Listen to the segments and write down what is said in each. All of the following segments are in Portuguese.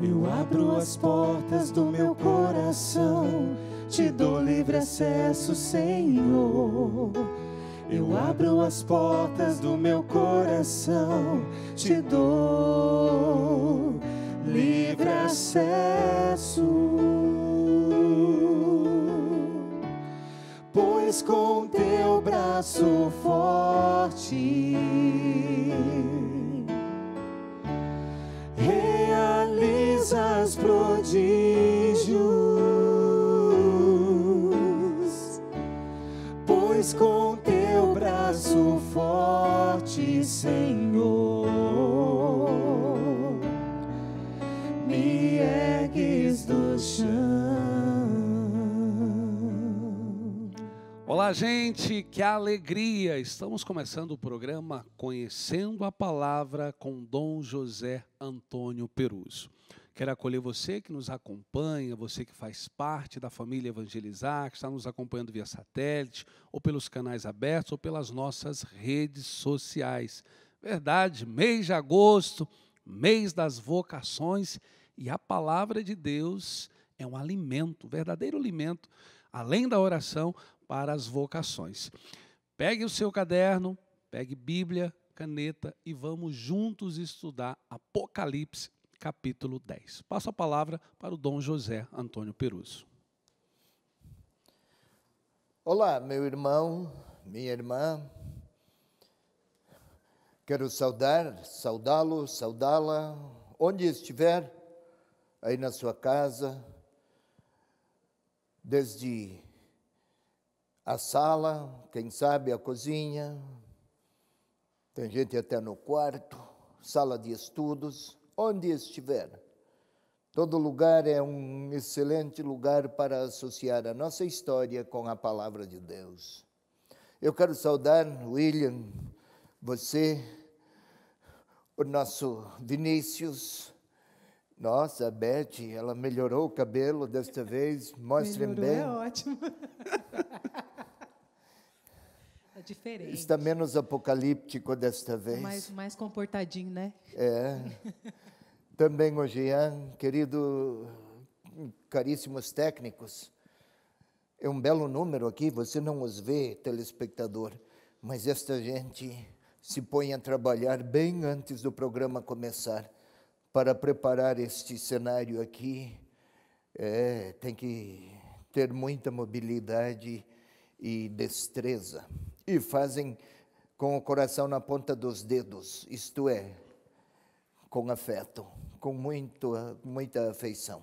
Eu abro as portas do meu coração, te dou livre acesso, Senhor. Eu abro as portas do meu coração, te dou livre acesso. Pois com teu braço forte realizas prodígios. Pois com teu braço forte, Senhor, me ergues do chão. Olá, gente, que alegria! Estamos começando o programa Conhecendo a Palavra com Dom José Antônio Peruso. Quero acolher você que nos acompanha, você que faz parte da família Evangelizar, que está nos acompanhando via satélite, ou pelos canais abertos, ou pelas nossas redes sociais. Verdade, mês de agosto, mês das vocações, e a palavra de Deus é um alimento, verdadeiro alimento, além da oração, para as vocações. Pegue o seu caderno, pegue Bíblia, caneta e vamos juntos estudar Apocalipse, capítulo 10. Passo a palavra para o Dom José Antônio Peruso. Olá, meu irmão, minha irmã. Quero saudá-lo, saudá-la, onde estiver, aí na sua casa, desde a sala, quem sabe a cozinha, tem gente até no quarto, sala de estudos, onde estiver. Todo lugar é um excelente lugar para associar a nossa história com a palavra de Deus. Eu quero saudar, William, você, o nosso Vinícius. Nossa, a Beth, ela melhorou o cabelo desta vez, mostrem melhorou, bem. É ótimo. É diferente. Está menos apocalíptico desta vez. Mais comportadinho, né? É. Também o Jean, querido, caríssimos técnicos. É um belo número aqui, você não os vê, telespectador, mas esta gente se põe a trabalhar bem antes do programa começar para preparar este cenário aqui. Tem que ter muita mobilidade e destreza. E fazem com o coração na ponta dos dedos, isto é, com afeto, com muita afeição.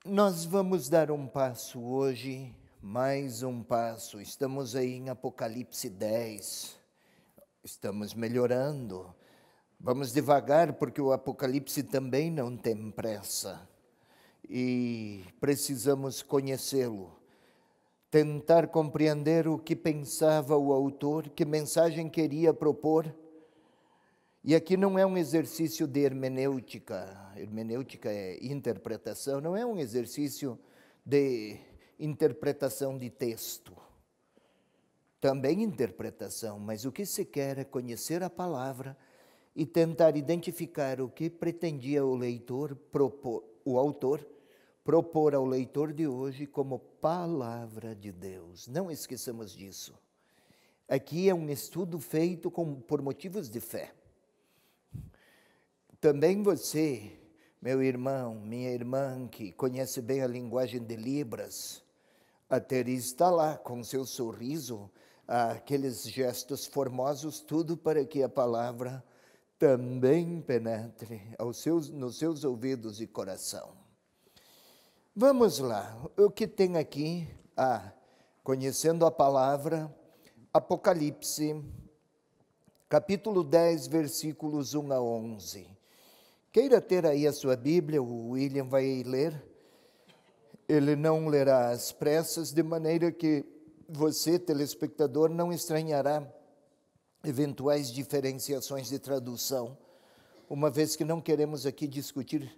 Nós vamos dar um passo hoje, mais um passo. Estamos aí em Apocalipse 10. Estamos melhorando. Vamos devagar, porque o Apocalipse também não tem pressa. E precisamos conhecê-lo. Tentar compreender o que pensava o autor, que mensagem queria propor. E aqui não é um exercício de hermenêutica é interpretação, não é um exercício de interpretação de texto. Também interpretação, mas o que se quer é conhecer a palavra e tentar identificar o que pretendia o autor propor ao leitor de hoje como palavra de Deus. Não esqueçamos disso. Aqui é um estudo feito por motivos de fé. Também você, meu irmão, minha irmã, que conhece bem a linguagem de Libras, a Teresa está lá com seu sorriso, aqueles gestos formosos, tudo para que a palavra também penetre nos seus ouvidos e coração. Vamos lá, o que tem aqui? Conhecendo a palavra, Apocalipse, capítulo 10, versículos 1 a 11. Queira ter aí a sua Bíblia, o William vai ler. Ele não lerá às pressas, de maneira que você, telespectador, não estranhará eventuais diferenciações de tradução, uma vez que não queremos aqui discutir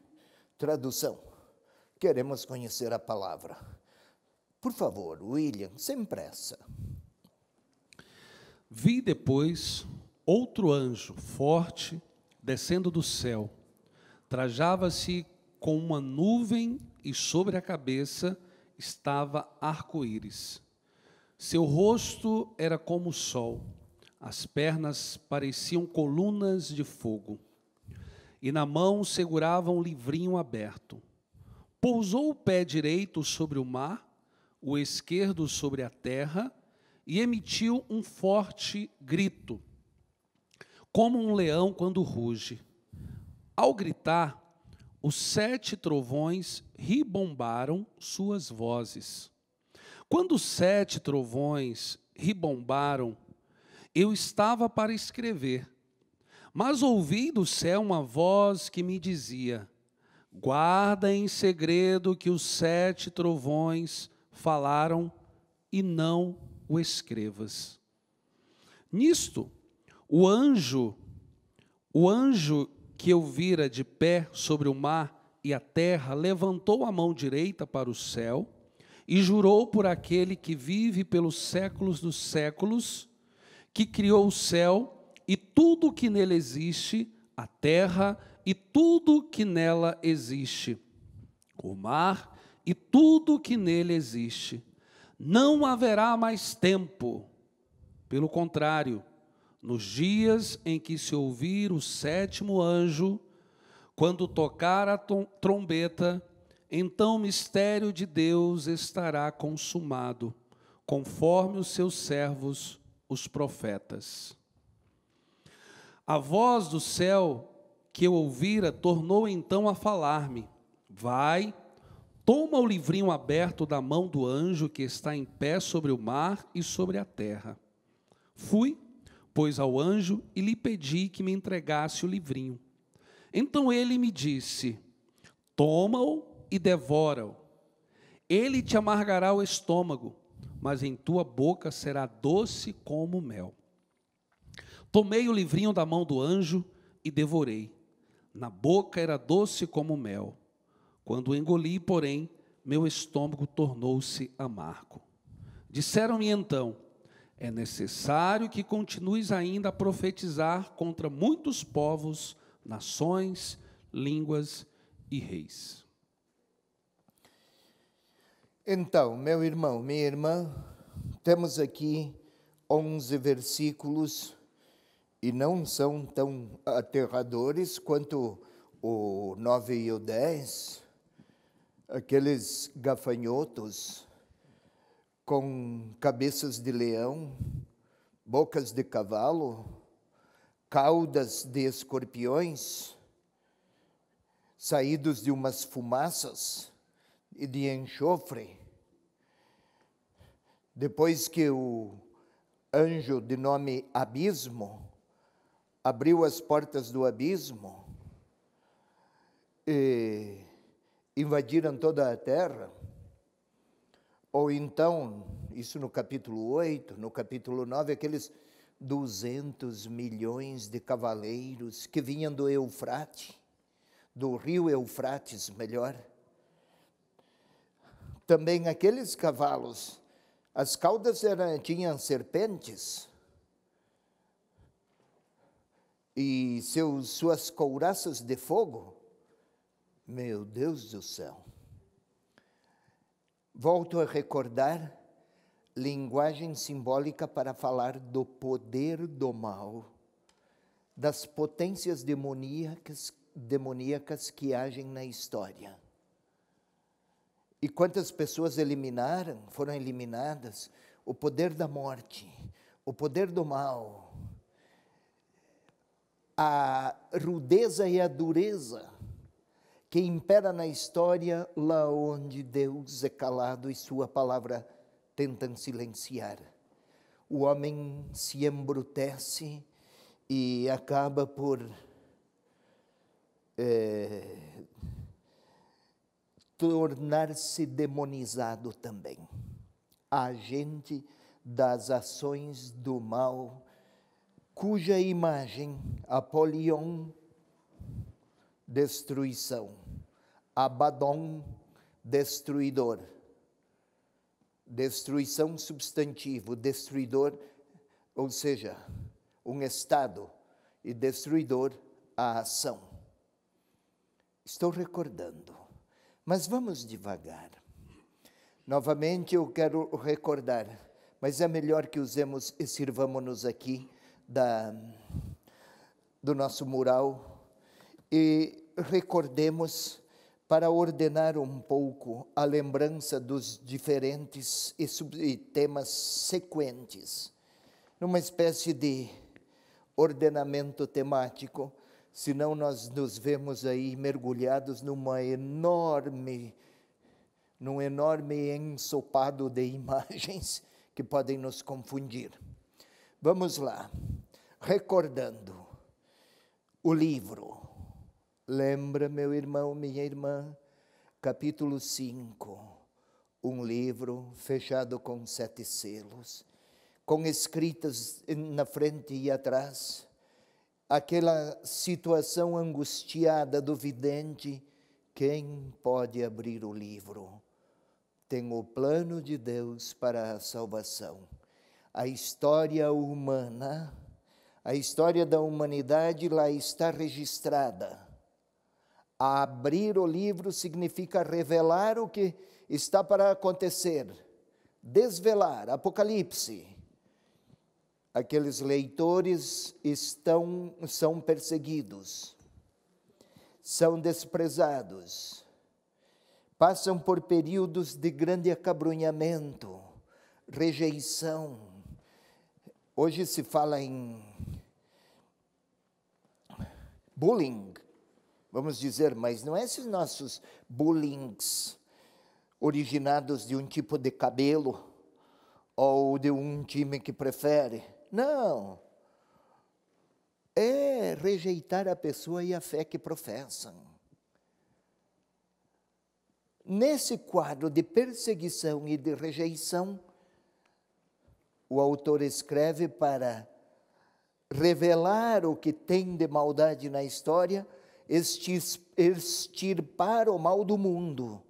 tradução. Queremos conhecer a palavra. Por favor, William, sem pressa. Vi depois outro anjo forte descendo do céu, Trajava-se com uma nuvem e sobre a cabeça estava arco-íris. Seu rosto era como o sol, as pernas pareciam colunas de fogo, e na mão segurava um livrinho aberto. Pousou o pé direito sobre o mar, o esquerdo sobre a terra, e emitiu um forte grito, como um leão quando ruge. Ao gritar, os 7 trovões ribombaram suas vozes. Quando os 7 trovões ribombaram, eu estava para escrever, mas ouvi do céu uma voz que me dizia: guarda em segredo que os 7 trovões falaram e não o escrevas. Nisto, o anjo que eu vira de pé sobre o mar e a terra levantou a mão direita para o céu e jurou por aquele que vive pelos séculos dos séculos, que criou o céu e tudo que nele existe, a terra e tudo que nela existe, o mar e tudo que nele existe. Não haverá mais tempo. Pelo contrário, nos dias em que se ouvir o 7º anjo, quando tocar a trombeta, então o mistério de Deus estará consumado, conforme os seus servos, os profetas. A voz do céu que eu ouvira tornou então a falar-me: vai, toma o livrinho aberto da mão do anjo que está em pé sobre o mar e sobre a terra. Fui, pois, ao anjo e lhe pedi que me entregasse o livrinho. Então ele me disse: toma-o e devora-o. Ele te amargará o estômago, mas em tua boca será doce como mel. Tomei o livrinho da mão do anjo e devorei. Na boca era doce como mel. Quando o engoli, porém, meu estômago tornou-se amargo. Disseram-me então: é necessário que continues ainda a profetizar contra muitos povos, nações, línguas e reis. Então, meu irmão, minha irmã, temos aqui 11 versículos e não são tão aterradores quanto o 9 e o 10, aqueles gafanhotos com cabeças de leão, bocas de cavalo, caudas de escorpiões, saídos de umas fumaças e de enxofre. Depois que o anjo de nome Abismo abriu as portas do abismo e invadiram toda a terra, ou então, isso no capítulo 8, no capítulo 9, aqueles 200 milhões de cavaleiros que vinham do Eufrate, do rio Eufrates, melhor. Também aqueles cavalos, as caudas tinham serpentes, e suas couraças de fogo. Meu Deus do céu. Volto a recordar linguagem simbólica para falar do poder do mal, das potências demoníacas que agem na história. E quantas pessoas foram eliminadas, o poder da morte, o poder do mal, a rudeza e a dureza que impera na história lá onde Deus é calado e sua palavra tentam silenciar. O homem se embrutece e acaba por tornar-se demonizado também, agente das ações do mal, cuja imagem, Apolion, destruição, Abaddon, destruidor, destruição substantivo, destruidor, ou seja, um estado, e destruidor, a ação. Estou recordando, mas vamos devagar. Novamente eu quero recordar, mas é melhor que usemos e sirvamos-nos aqui do nosso mural e recordemos para ordenar um pouco a lembrança dos diferentes e temas sequentes, numa espécie de ordenamento temático, senão nós nos vemos aí mergulhados num enorme ensopado de imagens que podem nos confundir. Vamos lá, recordando o livro. Lembra, meu irmão, minha irmã, capítulo 5, um livro fechado com 7 selos, com escritas na frente e atrás, aquela situação angustiada do vidente: quem pode abrir o livro? Tem o plano de Deus para a salvação. A história humana, a história da humanidade lá está registrada. Abrir o livro significa revelar o que está para acontecer, desvelar, Apocalipse. Aqueles leitores são perseguidos, são desprezados, passam por períodos de grande acabrunhamento, rejeição. Hoje se fala em bullying, vamos dizer, mas não é esses nossos bullings originados de um tipo de cabelo ou de um time que prefere. Não. É rejeitar a pessoa e a fé que professam. Nesse quadro de perseguição e de rejeição, o autor escreve para revelar o que tem de maldade na história, extirpar o mal do mundo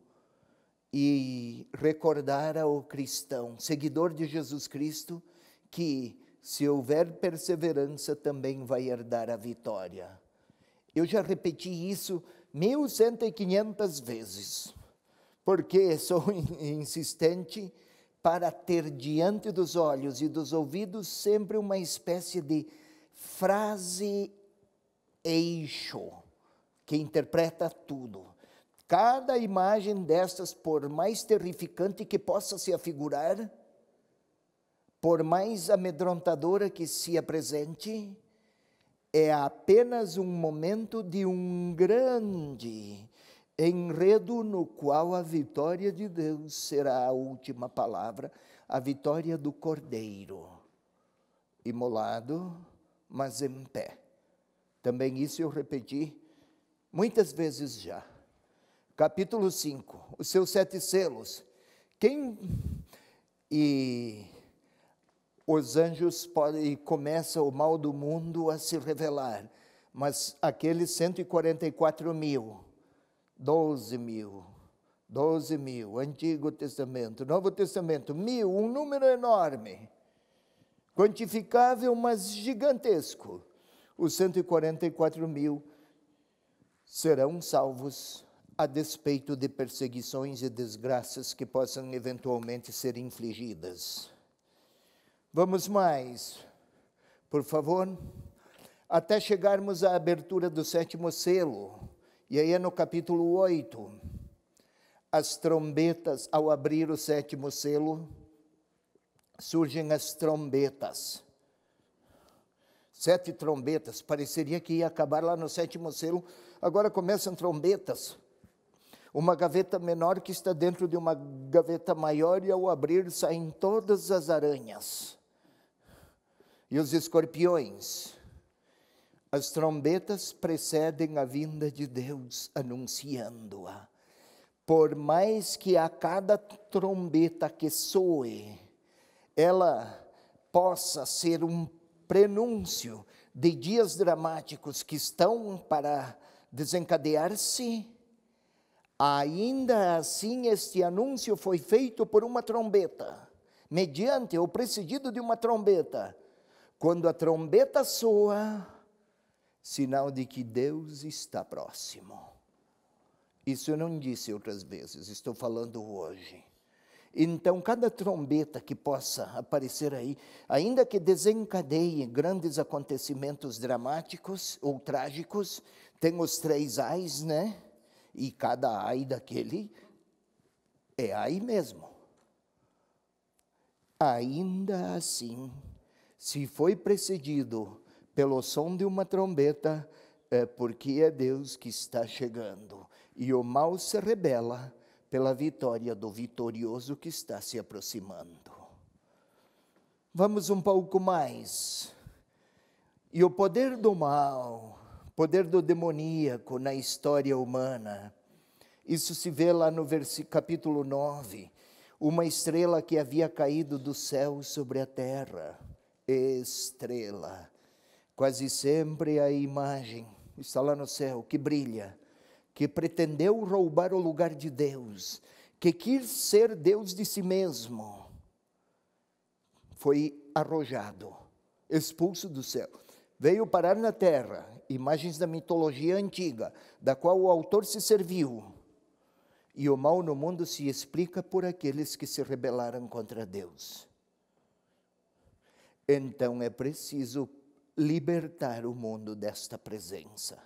e recordar ao cristão, seguidor de Jesus Cristo, que se houver perseverança também vai herdar a vitória. Eu já repeti isso 1.100 vezes, porque sou insistente para ter diante dos olhos e dos ouvidos sempre uma espécie de frase eixo, que interpreta tudo. Cada imagem destas, por mais terrificante que possa se afigurar, por mais amedrontadora que se apresente, é apenas um momento de um grande enredo no qual a vitória de Deus será a última palavra, a vitória do Cordeiro, imolado, mas em pé. Também isso eu repeti muitas vezes já. Capítulo 5, os seus 7 selos. E os anjos começa o mal do mundo a se revelar, mas aqueles 144.000, 12 mil, Antigo Testamento, Novo Testamento, 1.000, um número enorme, quantificável, mas gigantesco. Os 144.000 serão salvos a despeito de perseguições e desgraças que possam eventualmente ser infligidas. Vamos mais, por favor, até chegarmos à abertura do 7º selo, e aí é no capítulo 8, as trombetas, ao abrir o 7º selo, surgem as trombetas. 7 trombetas, pareceria que ia acabar lá no 7º selo, agora começam trombetas. Uma gaveta menor que está dentro de uma gaveta maior, e ao abrir saem todas as aranhas e os escorpiões. As trombetas precedem a vinda de Deus, anunciando-a. Por mais que a cada trombeta que soe, ela possa ser um prenúncio de dias dramáticos que estão para desencadear-se, ainda assim este anúncio foi feito por uma trombeta, mediante ou precedido de uma trombeta. Quando a trombeta soa, sinal de que Deus está próximo. Isso eu não disse outras vezes, estou falando hoje. Então, cada trombeta que possa aparecer aí, ainda que desencadeie grandes acontecimentos dramáticos ou trágicos, tem os 3 ais, né? E cada ai daquele é ai mesmo. Ainda assim, se foi precedido pelo som de uma trombeta, é porque é Deus que está chegando. E o mal se rebela pela vitória do vitorioso que está se aproximando. Vamos um pouco mais. E o poder do mal, poder do demoníaco na história humana, isso se vê lá no capítulo 9, uma estrela que havia caído do céu sobre a terra. Estrela. Quase sempre a imagem está lá no céu, que brilha, que pretendeu roubar o lugar de Deus, que quis ser Deus de si mesmo, foi arrojado, expulso do céu. Veio parar na terra, imagens da mitologia antiga, da qual o autor se serviu. E o mal no mundo se explica por aqueles que se rebelaram contra Deus. Então é preciso libertar o mundo desta presença.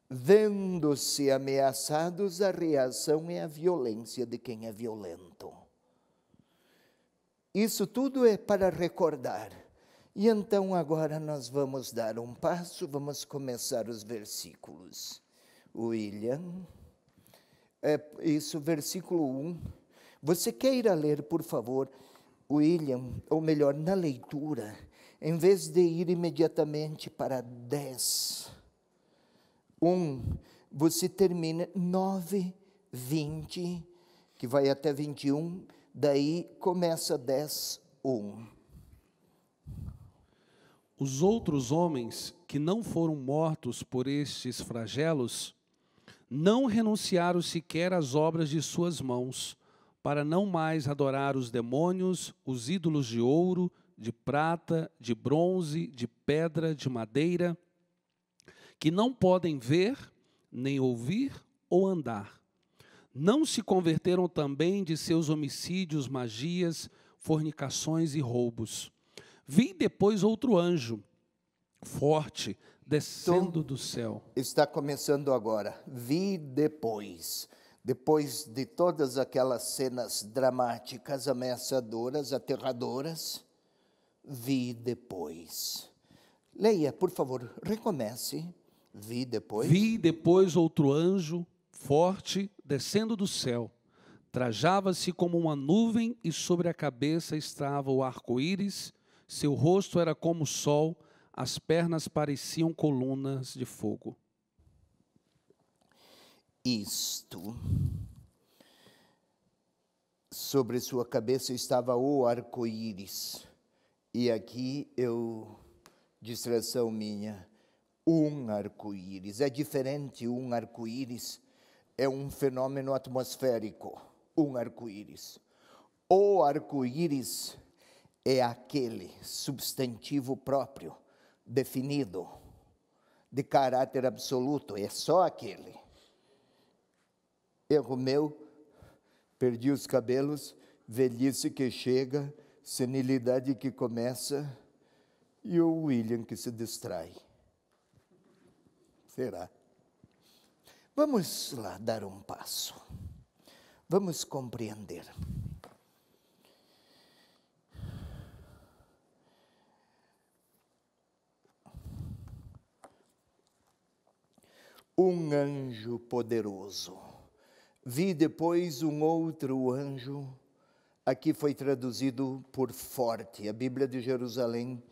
Vendo-se ameaçados, a reação é a violência de quem é violento. Isso tudo é para recordar. E então agora nós vamos dar um passo, vamos começar os versículos. William, versículo 1. Você queira ler, por favor, William, ou melhor, na leitura, em vez de ir imediatamente para 10. Você termina 9, 20, que vai até 21, daí começa 10, 1. Os outros homens que não foram mortos por estes flagelos, não renunciaram sequer às obras de suas mãos, para não mais adorar os demônios, os ídolos de ouro, de prata, de bronze, de pedra, de madeira, que não podem ver, nem ouvir ou andar. Não se converteram também de seus homicídios, magias, fornicações e roubos. Vi depois outro anjo, forte, descendo do céu. Está começando agora. Vi depois de todas aquelas cenas dramáticas, ameaçadoras, aterradoras, vi depois. Leia, por favor, recomece. Vi depois. Vi depois outro anjo, forte, descendo do céu. Trajava-se como uma nuvem e sobre a cabeça estava o arco-íris. Seu rosto era como o sol, as pernas pareciam colunas de fogo. Isto. Sobre sua cabeça estava o arco-íris. E aqui distração minha, um arco-íris. É diferente, um arco-íris é um fenômeno atmosférico, um arco-íris. O arco-íris é aquele substantivo próprio, definido, de caráter absoluto, é só aquele. Erro meu, perdi os cabelos, velhice que chega, senilidade que começa, e o William que se distrai. Será? Vamos lá dar um passo. Vamos compreender. Um anjo poderoso. Vi depois um outro anjo. Aqui foi traduzido por forte. A Bíblia de Jerusalém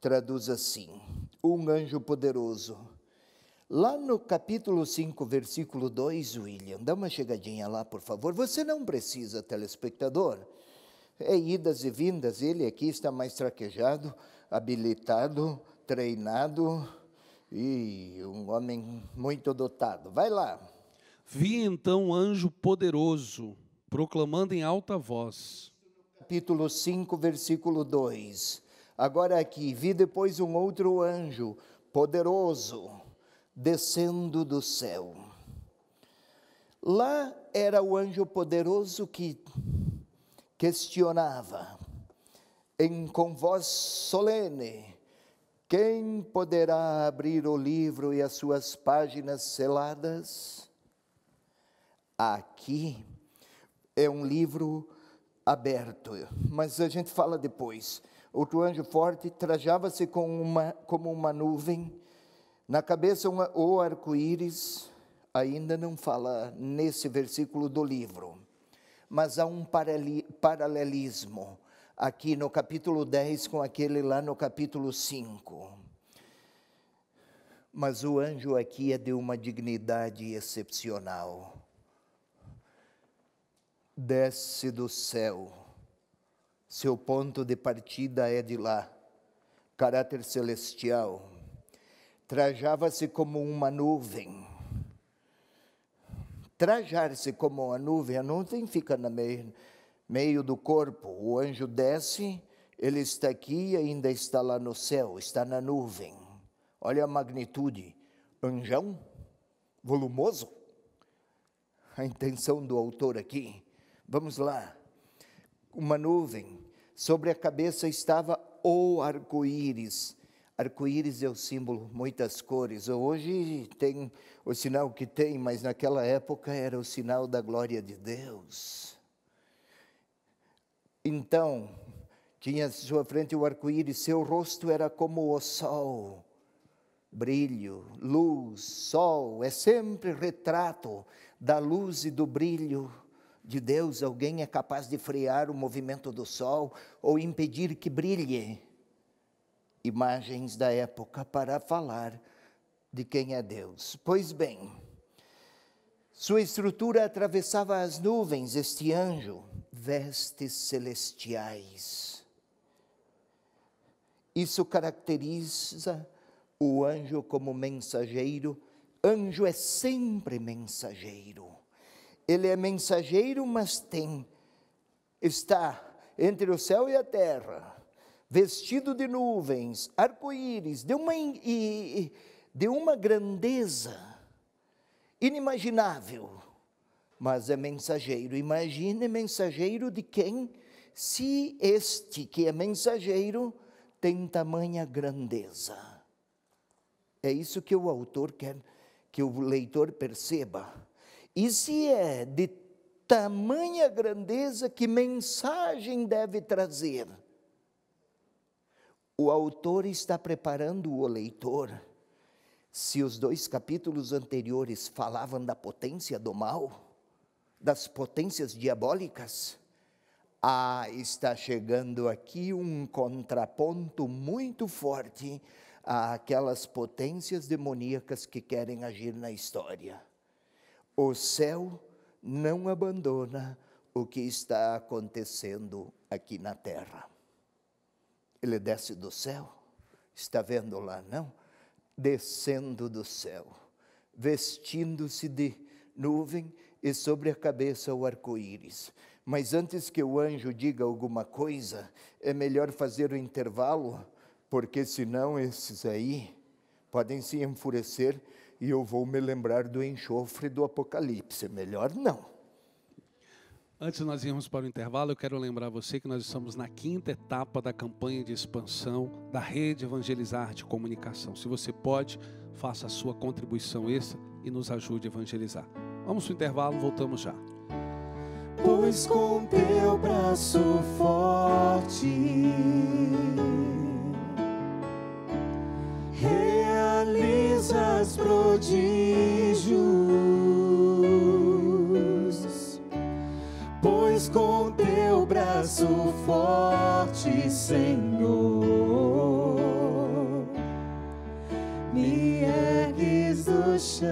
traduz assim: um anjo poderoso. Lá no capítulo 5, versículo 2, William, dá uma chegadinha lá, por favor. Você não precisa, telespectador. É idas e vindas, ele aqui está mais traquejado, habilitado, treinado e um homem muito dotado. Vai lá. Vi então um anjo poderoso, proclamando em alta voz. Capítulo 5, versículo 2. Agora aqui, vi depois um outro anjo poderoso, descendo do céu. Lá era o anjo poderoso que questionava, com voz solene: quem poderá abrir o livro e as suas páginas seladas? Aqui é um livro aberto, mas a gente fala depois. Outro anjo forte trajava-se como uma nuvem, na cabeça o arco-íris. Ainda não fala nesse versículo do livro, mas há um paralelismo aqui no capítulo 10 com aquele lá no capítulo 5. Mas o anjo aqui é de uma dignidade excepcional. Desce do céu, seu ponto de partida é de lá, caráter celestial. Trajava-se como uma nuvem. Trajar-se como uma nuvem, a nuvem fica no meio do corpo. O anjo desce, ele está aqui e ainda está lá no céu, está na nuvem. Olha a magnitude. Anjão, volumoso. A intenção do autor aqui. Vamos lá. Uma nuvem, sobre a cabeça estava o arco-íris. Arco-íris é o símbolo, muitas cores. Hoje tem o sinal que tem, mas naquela época era o sinal da glória de Deus. Então, tinha à sua frente o arco-íris, seu rosto era como o sol. Brilho, luz, sol, é sempre retrato da luz e do brilho de Deus. Alguém é capaz de frear o movimento do sol ou impedir que brilhe? Imagens da época para falar de quem é Deus. Pois bem, sua estrutura atravessava as nuvens, este anjo, vestes celestiais. Isso caracteriza o anjo como mensageiro. Anjo é sempre mensageiro. Ele é mensageiro, mas está entre o céu e a terra, vestido de nuvens, arco-íris, de uma grandeza inimaginável, mas é mensageiro. Imagine, mensageiro de quem? Se este que é mensageiro tem tamanha grandeza. É isso que o autor quer que o leitor perceba. E se é de tamanha grandeza, que mensagem deve trazer? O autor está preparando o leitor. Se os 2 capítulos anteriores falavam da potência do mal, das potências diabólicas, está chegando aqui um contraponto muito forte àquelas potências demoníacas que querem agir na história. O céu não abandona o que está acontecendo aqui na terra. Ele desce do céu, está vendo lá, não? Descendo do céu, vestindo-se de nuvem e sobre a cabeça o arco-íris. Mas antes que o anjo diga alguma coisa, é melhor fazer o intervalo, porque senão esses aí podem se enfurecer e eu vou me lembrar do enxofre do Apocalipse. Melhor não. Antes de nós irmos para o intervalo, eu quero lembrar você que nós estamos na 5ª etapa da campanha de expansão da Rede Evangelizar de Comunicação. Se você pode, faça a sua contribuição extra e nos ajude a evangelizar. Vamos para o intervalo, voltamos já. Pois com teu braço forte realizas prodígios. Pois com teu braço forte, Senhor, me ergues do chão.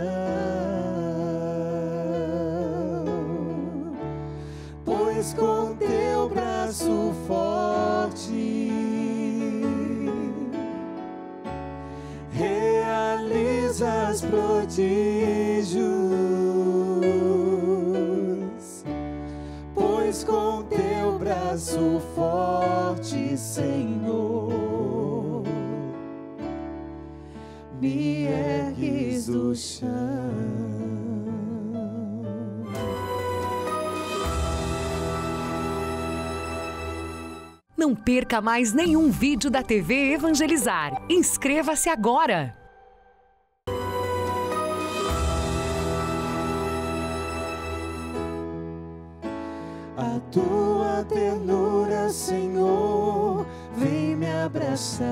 Pois com teu braço forte realizas prodígios. Pois com teu braço forte, Senhor, me ergues do chão. Não perca mais nenhum vídeo da TV Evangelizar. Inscreva-se agora! A tua ternura, Senhor, vem me abraçar,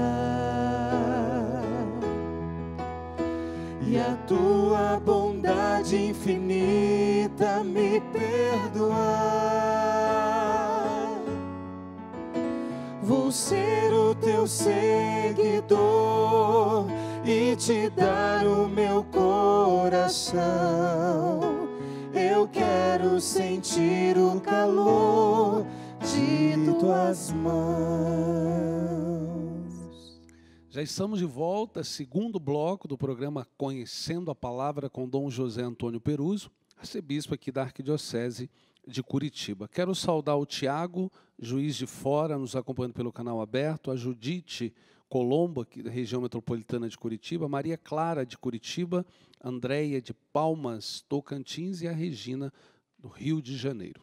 e a tua bondade infinita me perdoar. Vou ser o teu seguidor e te dar o meu coração. Eu quero sentir o calor de tuas mãos. Já estamos de volta, segundo bloco do programa Conhecendo a Palavra com Dom José Antônio Peruso, arcebispo aqui da Arquidiocese de Curitiba. Quero saudar o Tiago, juiz de fora, nos acompanhando pelo canal aberto, a Judite Colombo, aqui da região metropolitana de Curitiba, Maria Clara de Curitiba, Andréia de Palmas, Tocantins e a Regina do Rio de Janeiro.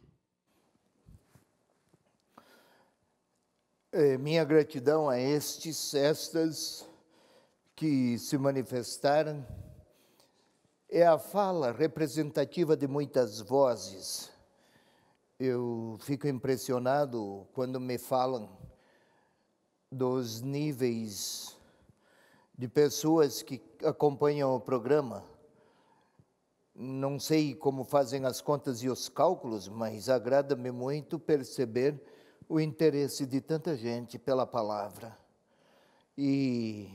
Minha gratidão a estas que se manifestaram. É a fala representativa de muitas vozes. Eu fico impressionado quando me falam dos níveis de pessoas que acompanham o programa. Não sei como fazem as contas e os cálculos, mas agrada-me muito perceber o interesse de tanta gente pela palavra. E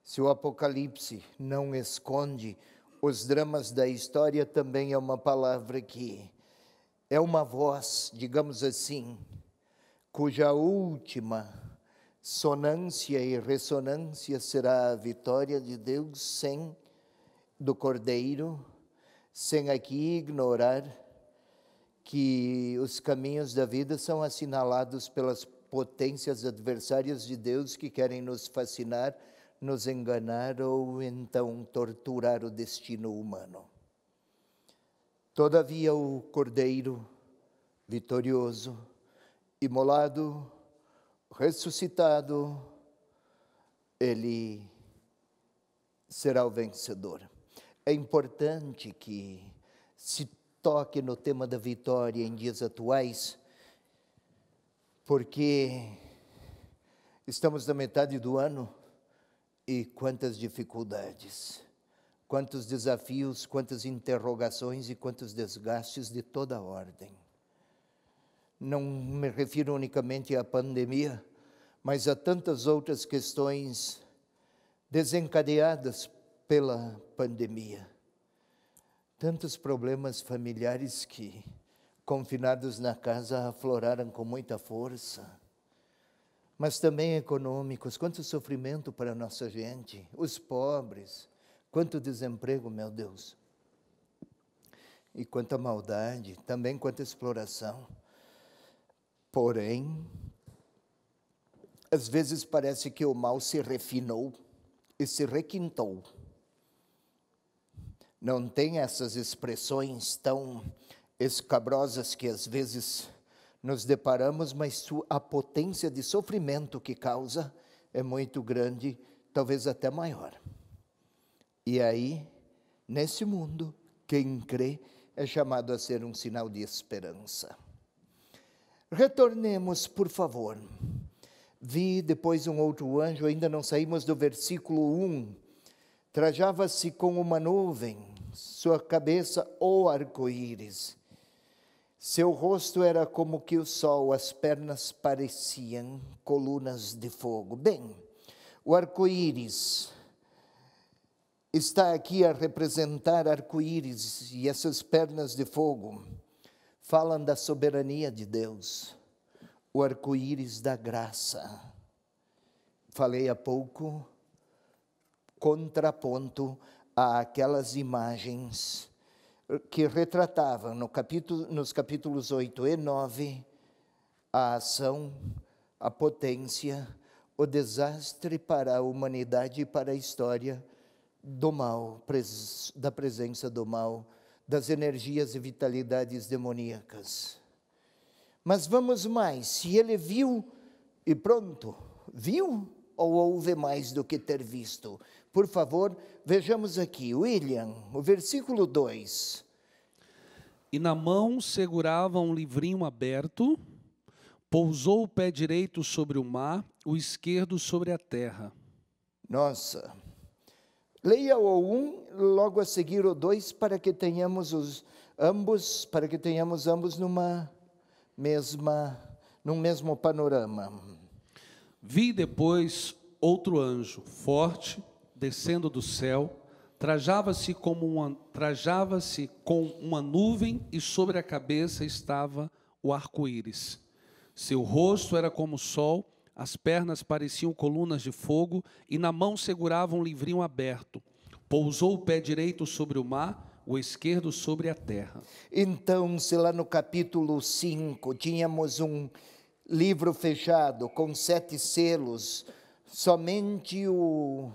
se o Apocalipse não esconde os dramas da história, também é uma palavra que é uma voz, digamos assim, cuja última sonância e ressonância será a vitória de Deus do Cordeiro, sem aqui ignorar que os caminhos da vida são assinalados pelas potências adversárias de Deus que querem nos fascinar, nos enganar ou então torturar o destino humano. Todavia o Cordeiro vitorioso, imolado, ressuscitado, ele será o vencedor. É importante que se toque no tema da vitória em dias atuais, porque estamos na metade do ano e quantas dificuldades, quantos desafios, quantas interrogações e quantos desgastes de toda ordem. Não me refiro unicamente à pandemia, mas a tantas outras questões desencadeadas pela pandemia. Tantos problemas familiares que, confinados na casa, afloraram com muita força, mas também econômicos. Quanto sofrimento para a nossa gente, os pobres, quanto desemprego, meu Deus, e quanta maldade, também quanta exploração. Porém, às vezes parece que o mal se refinou e se requintou. Não tem essas expressões tão escabrosas que às vezes nos deparamos, mas a potência de sofrimento que causa é muito grande, talvez até maior. E aí, nesse mundo, quem crê é chamado a ser um sinal de esperança. Retornemos, por favor. Vi depois um outro anjo, ainda não saímos do versículo 1. Trajava-se com uma nuvem, sua cabeça o arco-íris. Seu rosto era como que o sol, as pernas pareciam colunas de fogo. Bem, o arco-íris está aqui a representar arco-íris e essas pernas de fogo falam da soberania de Deus, o arco-íris da graça. Falei há pouco, contraponto àquelas imagens que retratavam nos capítulos 8 e 9 a ação, a potência, o desastre para a humanidade e para a história do mal, da presença do mal, das energias e vitalidades demoníacas. Mas vamos mais, se ele viu e pronto. Viu? Ou houve mais do que ter visto? Por favor, vejamos aqui, William, o versículo 2. E na mão segurava um livrinho aberto, pousou o pé direito sobre o mar, o esquerdo sobre a terra. Nossa. Leia o 1, logo a seguir o 2, para que tenhamos ambos num mesmo panorama. Vi depois outro anjo, forte, descendo do céu, trajava-se com uma nuvem e sobre a cabeça estava o arco-íris. Seu rosto era como o sol, as pernas pareciam colunas de fogo e na mão segurava um livrinho aberto. Pousou o pé direito sobre o mar, o esquerdo sobre a terra. Então, se lá no capítulo 5 tínhamos um livro fechado com 7 selos, somente o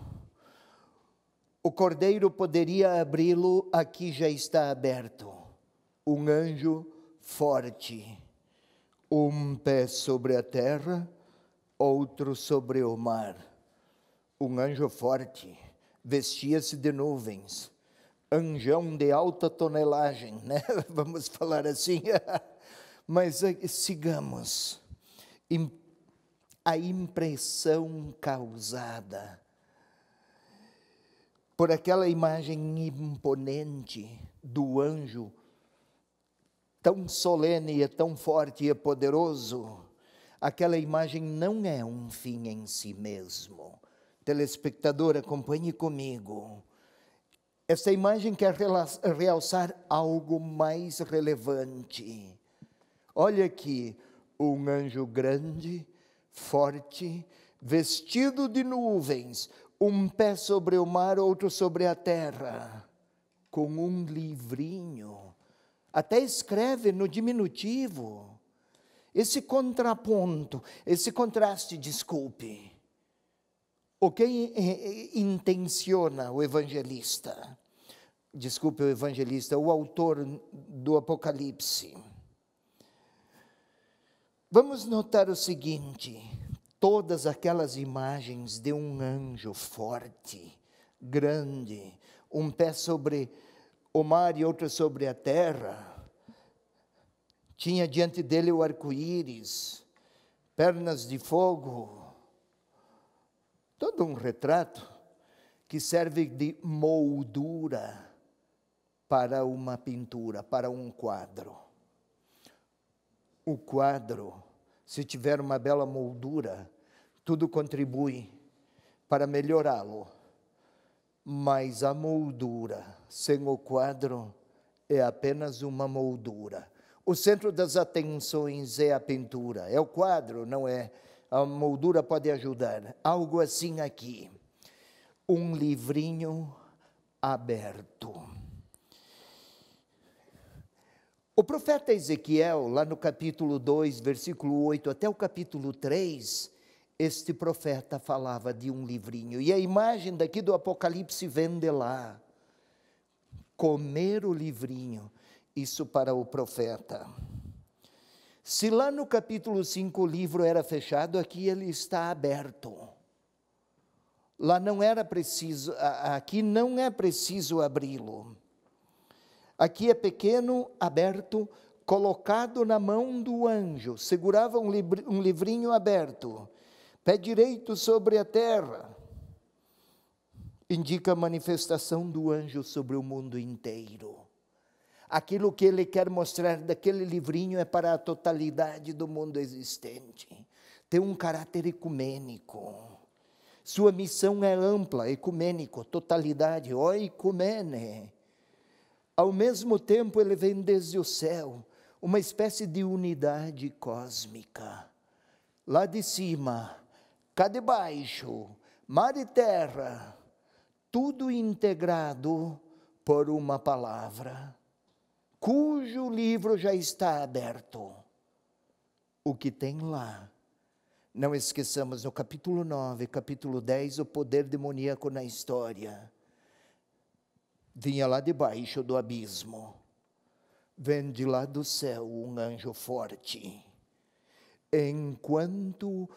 cordeiro poderia abri-lo, aqui já está aberto. Um anjo forte, um pé sobre a terra, outro sobre o mar. Um anjo forte, vestia-se de nuvens, anjão de alta tonelagem, né? Vamos falar assim. Mas sigamos. A impressão causada por aquela imagem imponente do anjo, tão solene e tão forte e poderoso, aquela imagem não é um fim em si mesmo. Telespectador, acompanhe comigo. Essa imagem quer realçar algo mais relevante. Olha aqui, um anjo grande, forte, vestido de nuvens, um pé sobre o mar, outro sobre a terra, com um livrinho. Até escreve no diminutivo. Esse contraponto, esse contraste, desculpe. O que intenciona o evangelista? Desculpe, o evangelista, o autor do Apocalipse. Vamos notar o seguinte: todas aquelas imagens de um anjo forte, grande, um pé sobre o mar e outro sobre a terra, tinha diante dele o arco-íris, pernas de fogo, todo um retrato que serve de moldura para uma pintura, para um quadro. O quadro, se tiver uma bela moldura, tudo contribui para melhorá-lo. Mas a moldura, sem o quadro, é apenas uma moldura. O centro das atenções é a pintura, é o quadro, não é? A moldura pode ajudar. Algo assim aqui. Um livrinho aberto. O profeta Ezequiel, lá no capítulo 2, versículo 8, até o capítulo 3, este profeta falava de um livrinho. E a imagem daqui do Apocalipse vem de lá. Comer o livrinho, isso para o profeta. Se lá no capítulo 5 o livro era fechado, aqui ele está aberto. Lá não era preciso, aqui não é preciso abri-lo. Aqui é pequeno, aberto, colocado na mão do anjo. Segurava um livrinho aberto. Pé direito sobre a terra. Indica a manifestação do anjo sobre o mundo inteiro. Aquilo que ele quer mostrar daquele livrinho é para a totalidade do mundo existente. Tem um caráter ecumênico. Sua missão é ampla, ecumênico, totalidade, oikumene. Ao mesmo tempo, ele vem desde o céu, uma espécie de unidade cósmica. Lá de cima, cá de baixo, mar e terra, tudo integrado por uma palavra, cujo livro já está aberto. O que tem lá? Não esqueçamos, no capítulo 9, capítulo 10, o poder demoníaco na história. Vinha lá debaixo do abismo, vem de lá do céu um anjo forte. Enquanto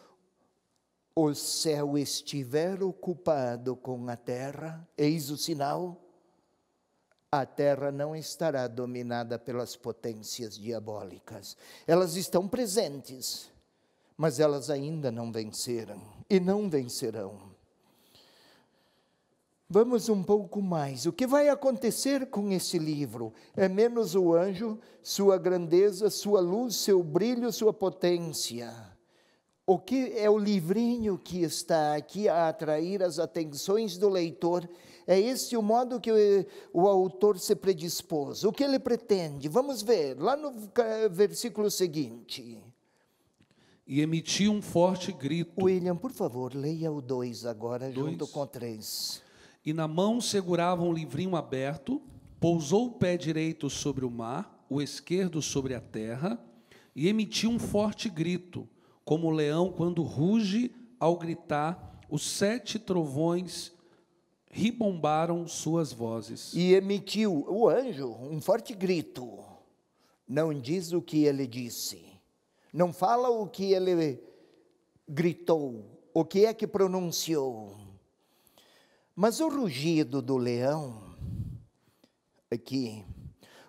o céu estiver ocupado com a terra, eis o sinal, a terra não estará dominada pelas potências diabólicas. Elas estão presentes, mas elas ainda não venceram e não vencerão. Vamos um pouco mais. O que vai acontecer com esse livro? É menos o anjo, sua grandeza, sua luz, seu brilho, sua potência. O que é o livrinho que está aqui a atrair as atenções do leitor? É esse o modo que o autor se predispôs. O que ele pretende? Vamos ver, lá no versículo seguinte. E emitiu um forte grito. William, por favor, leia o 2 agora, 2. junto com o 3. E na mão segurava um livrinho aberto, pousou o pé direito sobre o mar, o esquerdo sobre a terra, e emitiu um forte grito, como o leão quando ruge ao gritar, os 7 trovões ribombaram suas vozes. E emitiu o anjo um forte grito. Não diz o que ele disse. Não fala o que ele gritou, o que é que pronunciou. Mas o rugido do leão, aqui,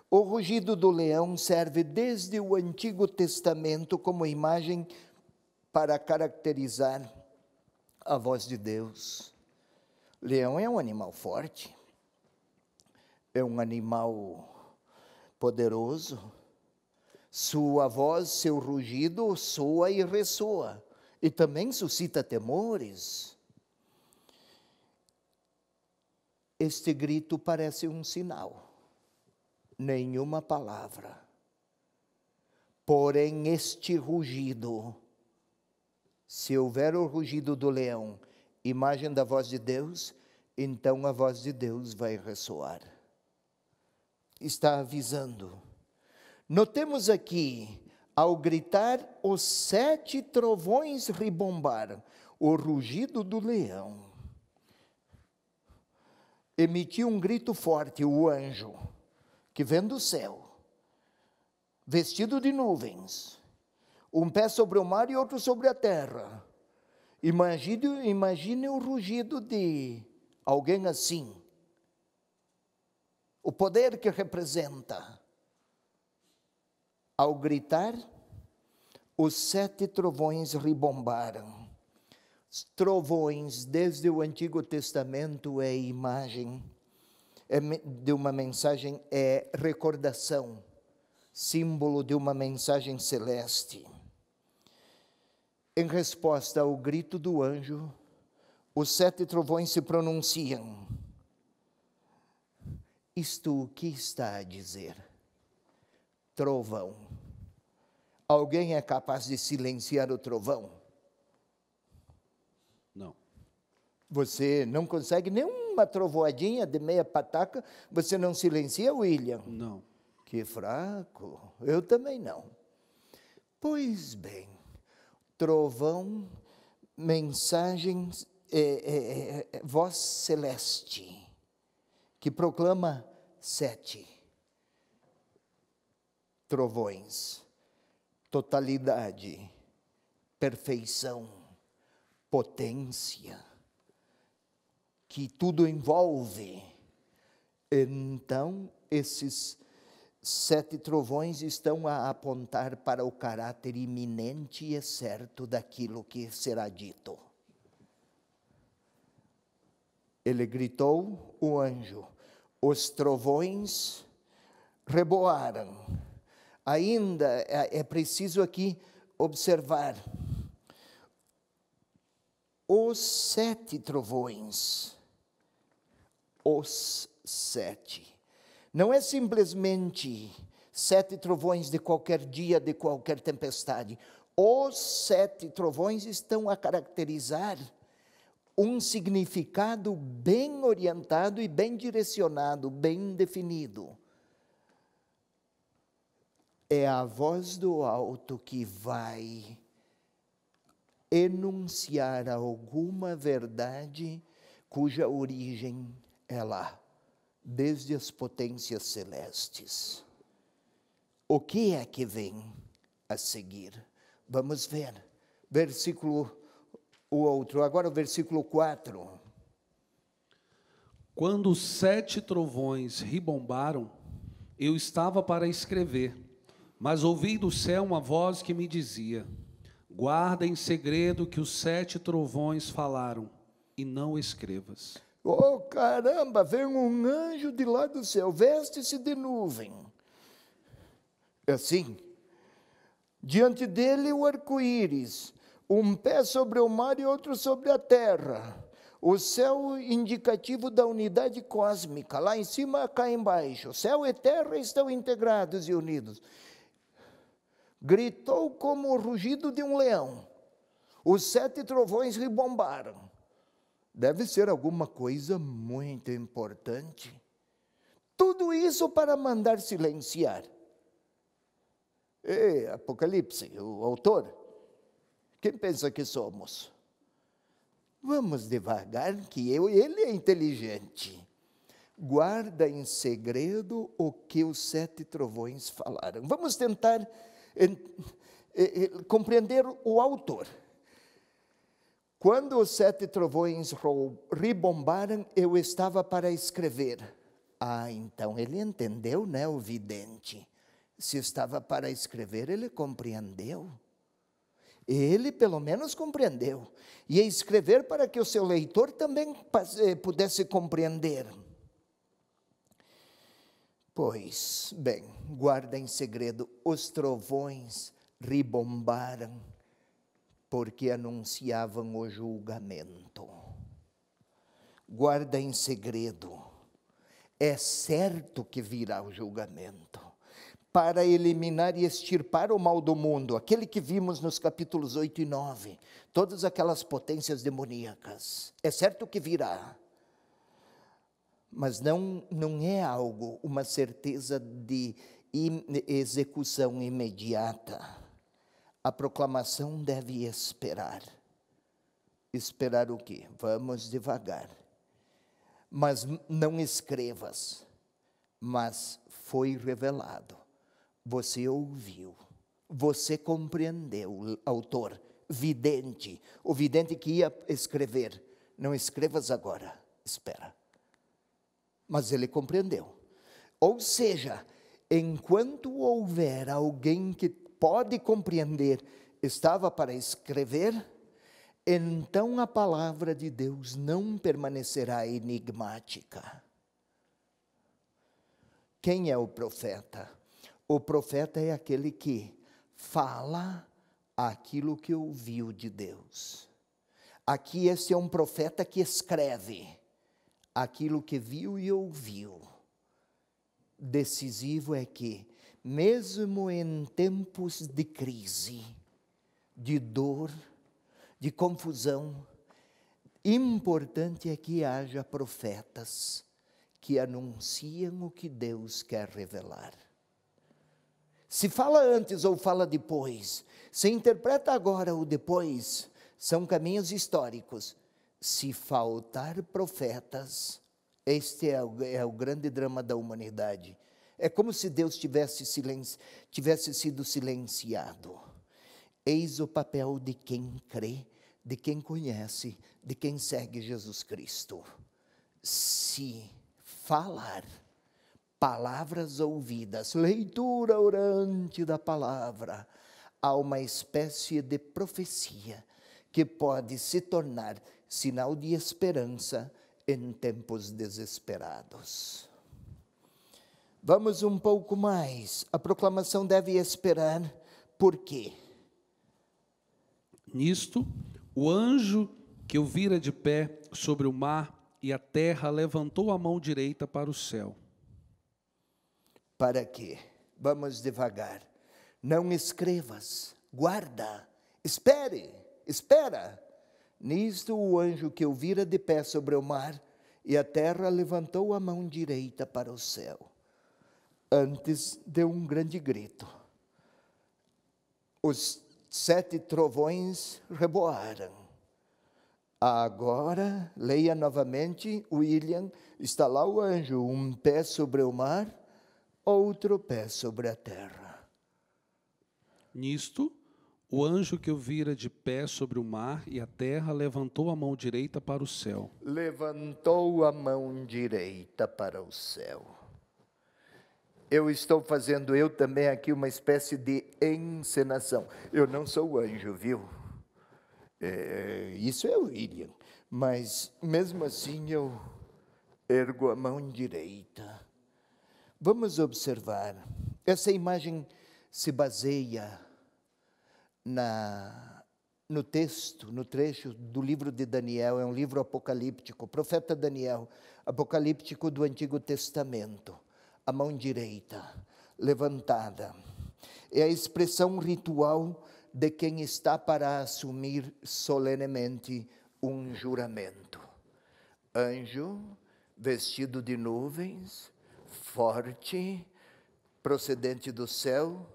o rugido do leão serve desde o Antigo Testamento como imagem para caracterizar a voz de Deus. Leão é um animal forte, é um animal poderoso. Sua voz, seu rugido soa e ressoa, e também suscita temores. Este grito parece um sinal, nenhuma palavra. Porém, este rugido, se houver o rugido do leão, imagem da voz de Deus, então a voz de Deus vai ressoar. Está avisando. Notemos aqui, ao gritar, os 7 trovões ribombaram, o rugido do leão. Emitiu um grito forte, o anjo, que vem do céu, vestido de nuvens, um pé sobre o mar e outro sobre a terra. Imagine o rugido de alguém assim, o poder que representa. Ao gritar, os 7 trovões ribombaram. Trovões, desde o Antigo Testamento, é imagem de uma mensagem, é recordação, símbolo de uma mensagem celeste. Em resposta ao grito do anjo, os 7 trovões se pronunciam. Isto o que está a dizer? Trovão. Alguém é capaz de silenciar o trovão? Não. Você não consegue nenhuma trovoadinha de meia pataca, você não silencia, William? Não. Que fraco, eu também não. Pois bem, trovão, mensagem, voz celeste, que proclama 7 trovões, totalidade, perfeição, potência, que tudo envolve. Então, esses 7 trovões estão a apontar para o caráter iminente e certo daquilo que será dito. Ele gritou, o anjo, os trovões reboaram. Ainda é preciso aqui observar os 7 trovões, os 7. Não é simplesmente 7 trovões de qualquer dia, de qualquer tempestade. Os 7 trovões estão a caracterizar um significado bem orientado e bem direcionado, bem definido. É a voz do alto que vai enunciar alguma verdade cuja origem é lá, desde as potências celestes. O que é que vem a seguir? Vamos ver. Versículo o outro. Agora o versículo 4. Quando os 7 trovões ribombaram, eu estava para escrever, mas ouvi do céu uma voz que me dizia: guarda em segredo que os 7 trovões falaram, e não escrevas. Oh, caramba, vem um anjo de lá do céu, veste-se de nuvem. É assim. Diante dele o arco-íris, um pé sobre o mar e outro sobre a terra. O céu indicativo da unidade cósmica, lá em cima, cá embaixo. Céu e terra estão integrados e unidos. Gritou como o rugido de um leão. Os 7 trovões ribombaram. Deve ser alguma coisa muito importante. Tudo isso para mandar silenciar. Apocalipse, o autor, quem pensa que somos? Vamos devagar, que ele é inteligente. Guarda em segredo o que os 7 trovões falaram. Vamos tentar compreender o autor. Quando os 7 trovões ribombaram, eu estava para escrever. Então ele entendeu, né, o vidente. Se estava para escrever, ele compreendeu. Ele, pelo menos, compreendeu. E escrever para que o seu leitor também pudesse compreender. Pois, bem, guarda em segredo, os trovões ribombaram, porque anunciavam o julgamento. Guarda em segredo, é certo que virá o julgamento, para eliminar e extirpar o mal do mundo, aquele que vimos nos capítulos 8 e 9, todas aquelas potências demoníacas. É certo que virá, mas não é algo, uma certeza de execução imediata. A proclamação deve esperar. Esperar o quê? Vamos devagar. Mas não escrevas, mas foi revelado. Você ouviu, você compreendeu, autor, vidente, o vidente que ia escrever. Não escrevas agora, espera. Mas ele compreendeu. Ou seja, enquanto houver alguém que pode compreender, estava para escrever, então a palavra de Deus não permanecerá enigmática. Quem é o profeta? O profeta é aquele que fala aquilo que ouviu de Deus. Aqui esse é um profeta que escreve aquilo que viu e ouviu. Decisivo é que, mesmo em tempos de crise, de dor, de confusão, importante é que haja profetas que anunciam o que Deus quer revelar. Se fala antes ou fala depois, se interpreta agora ou depois, são caminhos históricos. Se faltar profetas, este é o grande drama da humanidade. É como se Deus tivesse sido silenciado. Eis o papel de quem crê, de quem conhece, de quem segue Jesus Cristo. Se falar, palavras ouvidas, leitura orante da palavra, há uma espécie de profecia que pode se tornar sinal de esperança em tempos desesperados. Vamos um pouco mais. A proclamação deve esperar, por quê? Nisto, o anjo que eu vira de pé sobre o mar e a terra levantou a mão direita para o céu. Para quê? Vamos devagar. Não escrevas, guarda, espera. Nisto o anjo que eu vira de pé sobre o mar e a terra levantou a mão direita para o céu. Antes deu um grande grito. Os 7 trovões reboaram. Agora, leia novamente, William, está lá o anjo, um pé sobre o mar, outro pé sobre a terra. Nisto, O anjo que eu vira de pé sobre o mar e a terra levantou a mão direita para o céu. Levantou a mão direita para o céu. Eu estou fazendo também aqui uma espécie de encenação. Eu não sou anjo, viu? Isso é o William. Mas mesmo assim eu ergo a mão direita. Vamos observar. Essa imagem se baseia no texto, no trecho do livro de Daniel. É um livro apocalíptico, profeta Daniel, apocalíptico do Antigo Testamento. A mão direita, levantada. É a expressão ritual de quem está para assumir solenemente um juramento. Anjo, vestido de nuvens, forte, procedente do céu,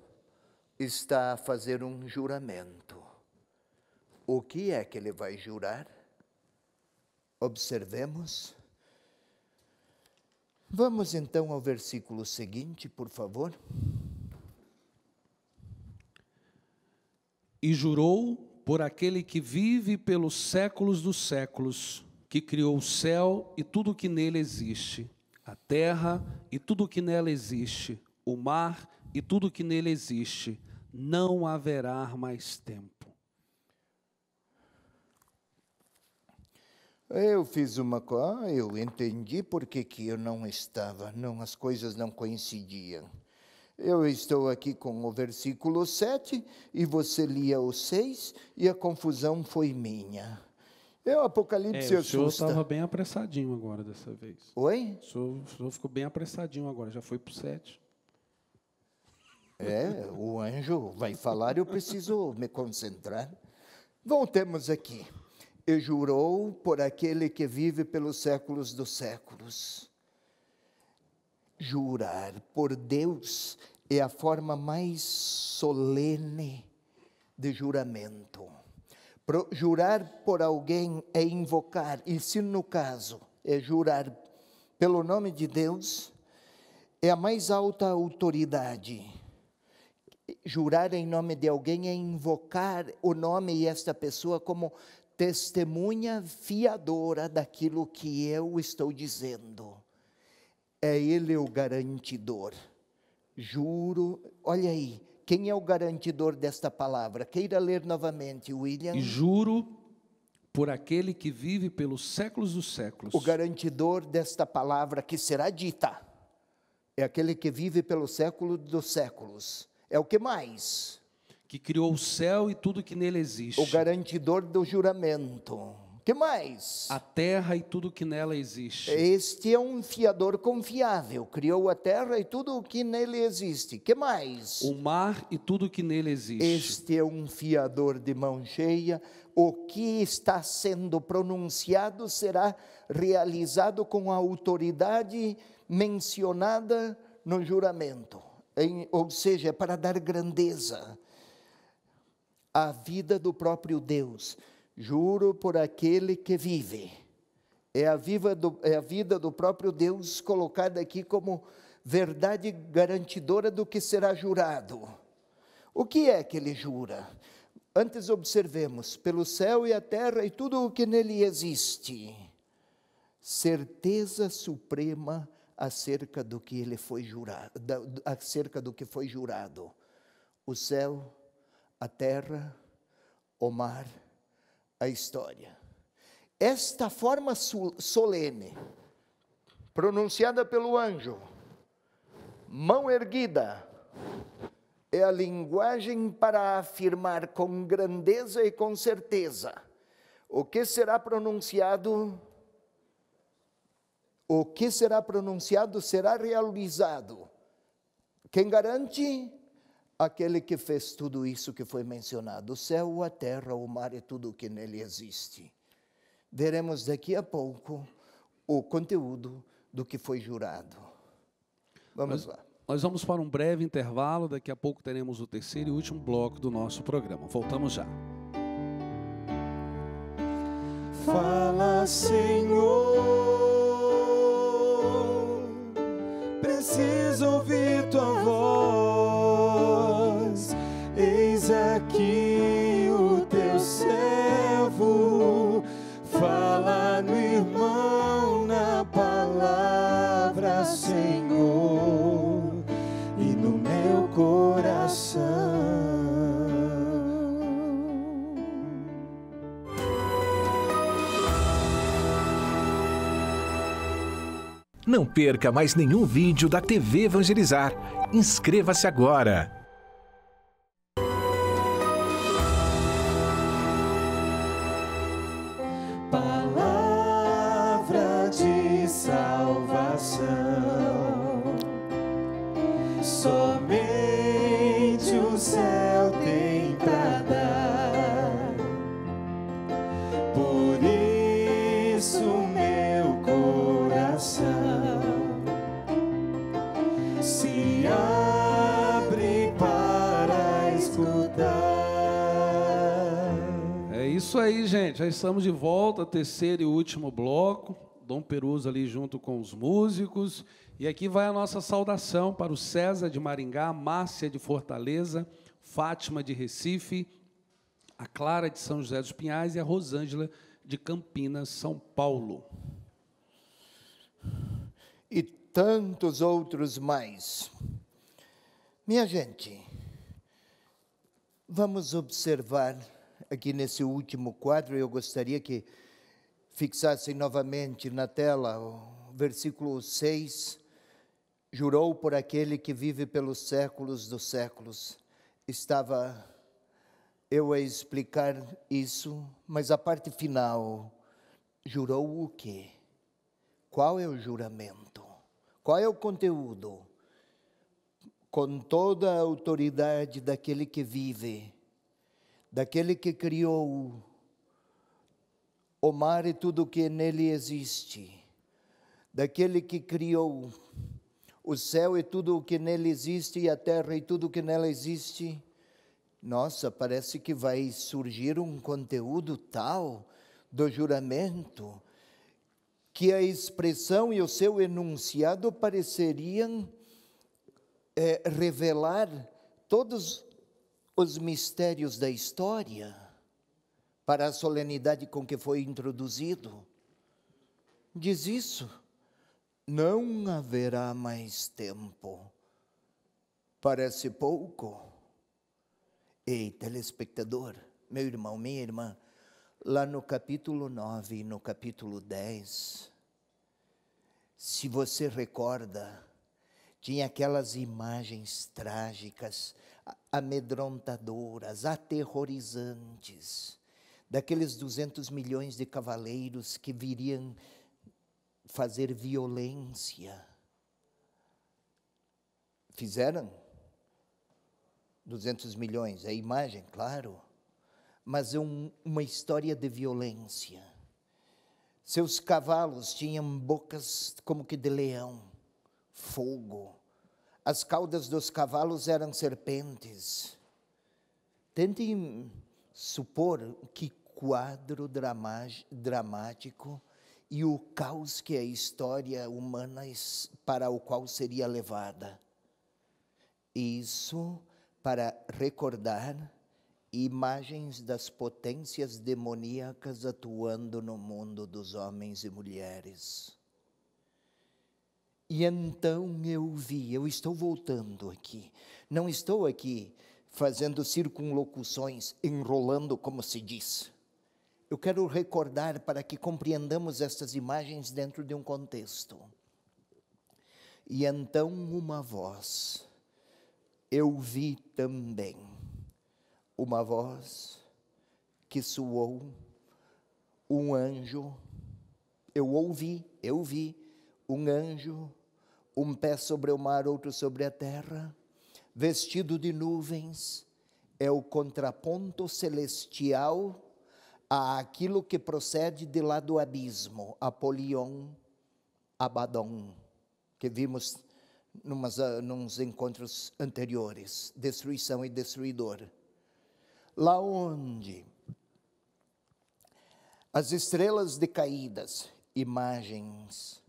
está a fazer um juramento. O que é que ele vai jurar? Observemos. Vamos então ao versículo seguinte, por favor. E jurou por aquele que vive pelos séculos dos séculos, que criou o céu e tudo o que nele existe, a terra e tudo o que nela existe, o mar e tudo o que nele existe, não haverá mais tempo. Eu fiz eu entendi por que eu não estava, as coisas não coincidiam. Eu estou aqui com o versículo 7 e você lia o 6 e a confusão foi minha. O Apocalipse O senhor assusta. estava bem apressadinho agora dessa vez. Oi? O senhor ficou bem apressadinho agora, já foi para o 7. O anjo vai falar, eu preciso me concentrar. Voltemos aqui. E jurou por aquele que vive pelos séculos dos séculos. Jurar por Deus é a forma mais solene de juramento. Jurar por alguém é invocar, e se no caso é jurar pelo nome de Deus, é a mais alta autoridade. Jurar em nome de alguém é invocar o nome e esta pessoa como testemunha fiadora daquilo que eu estou dizendo. É ele o garantidor. Juro, olha aí, quem é o garantidor desta palavra? Queira ler novamente, William. E juro por aquele que vive pelos séculos dos séculos. O garantidor desta palavra que será dita é aquele que vive pelo século dos séculos. É o que mais? Que criou o céu e tudo que nele existe. O garantidor do juramento. O que mais? A terra e tudo que nela existe. Este é um fiador confiável. Criou a terra e tudo o que nele existe. O que mais? O mar e tudo que nele existe. Este é um fiador de mão cheia. O que está sendo pronunciado será realizado com a autoridade mencionada no juramento. Ou seja, para dar grandeza à vida do próprio Deus. Juro por aquele que vive. É a vida do próprio Deus colocada aqui como verdade garantidora do que será jurado. O que é que ele jura? Antes observemos, pelo céu e a terra e tudo o que nele existe. Certeza suprema acerca do que ele foi jurado, acerca do que foi jurado. O céu, a terra, o mar, a história. Esta forma solene, pronunciada pelo anjo, mão erguida, é a linguagem para afirmar com grandeza e com certeza o que será pronunciado. O que será pronunciado será realizado. Quem garante? Aquele que fez tudo isso que foi mencionado, o céu, a terra, o mar e tudo o que nele existe. Veremos daqui a pouco o conteúdo do que foi jurado. Vamos lá. Nós vamos para um breve intervalo, daqui a pouco teremos o terceiro e último bloco do nosso programa. Voltamos já. Fala, Senhor, preciso ouvir tua voz. Eis aqui Não perca mais nenhum vídeo da TV Evangelizar. Inscreva-se agora. Palavra de salvação, somente o céu tem pra dar. Por isso meu coração se abre para escutar. É isso aí, gente. Já estamos de volta, terceiro e último bloco. Dom Peruso ali junto com os músicos. E aqui vai a nossa saudação para o César de Maringá, Márcia de Fortaleza, Fátima de Recife, a Clara de São José dos Pinhais e a Rosângela de Campinas, São Paulo. E tantos outros mais. Minha gente, vamos observar aqui nesse último quadro. Eu gostaria que fixassem novamente na tela o versículo 6. Jurou por aquele que vive pelos séculos dos séculos. Estava eu a explicar isso, mas a parte final, jurou o quê? Qual é o juramento? Qual é o conteúdo? Com toda a autoridade daquele que vive, daquele que criou o mar e tudo o que nele existe, daquele que criou o céu e tudo o que nele existe, e a terra e tudo o que nela existe. Nossa, parece que vai surgir um conteúdo tal do juramento, que a expressão e o seu enunciado pareceriam revelar todos os mistérios da história para a solenidade com que foi introduzido. Diz isso: não haverá mais tempo. Parece pouco. Ei, telespectador, meu irmão, minha irmã, lá no capítulo 9 e no capítulo 10, se você recorda, tinha aquelas imagens trágicas, amedrontadoras, aterrorizantes, daqueles 200 milhões de cavaleiros que viriam fazer violência. Fizeram 200 milhões, é imagem, claro, mas é uma história de violência. Seus cavalos tinham bocas como que de leão, fogo. As caudas dos cavalos eram serpentes. Tentem supor que quadro dramático e o caos que a história humana para o qual seria levada. Isso para recordar imagens das potências demoníacas atuando no mundo dos homens e mulheres. E então eu estou voltando aqui, não estou aqui fazendo circunlocuções, enrolando como se diz. Eu quero recordar para que compreendamos estas imagens dentro de um contexto. E então uma voz, eu vi também, uma voz que soou, um anjo, eu vi um anjo, um pé sobre o mar, outro sobre a terra, vestido de nuvens. É o contraponto celestial àquilo que procede de lá do abismo, Apolion, Abaddon, que vimos nos encontros anteriores, destruição e destruidor. Lá onde as estrelas decaídas, imagens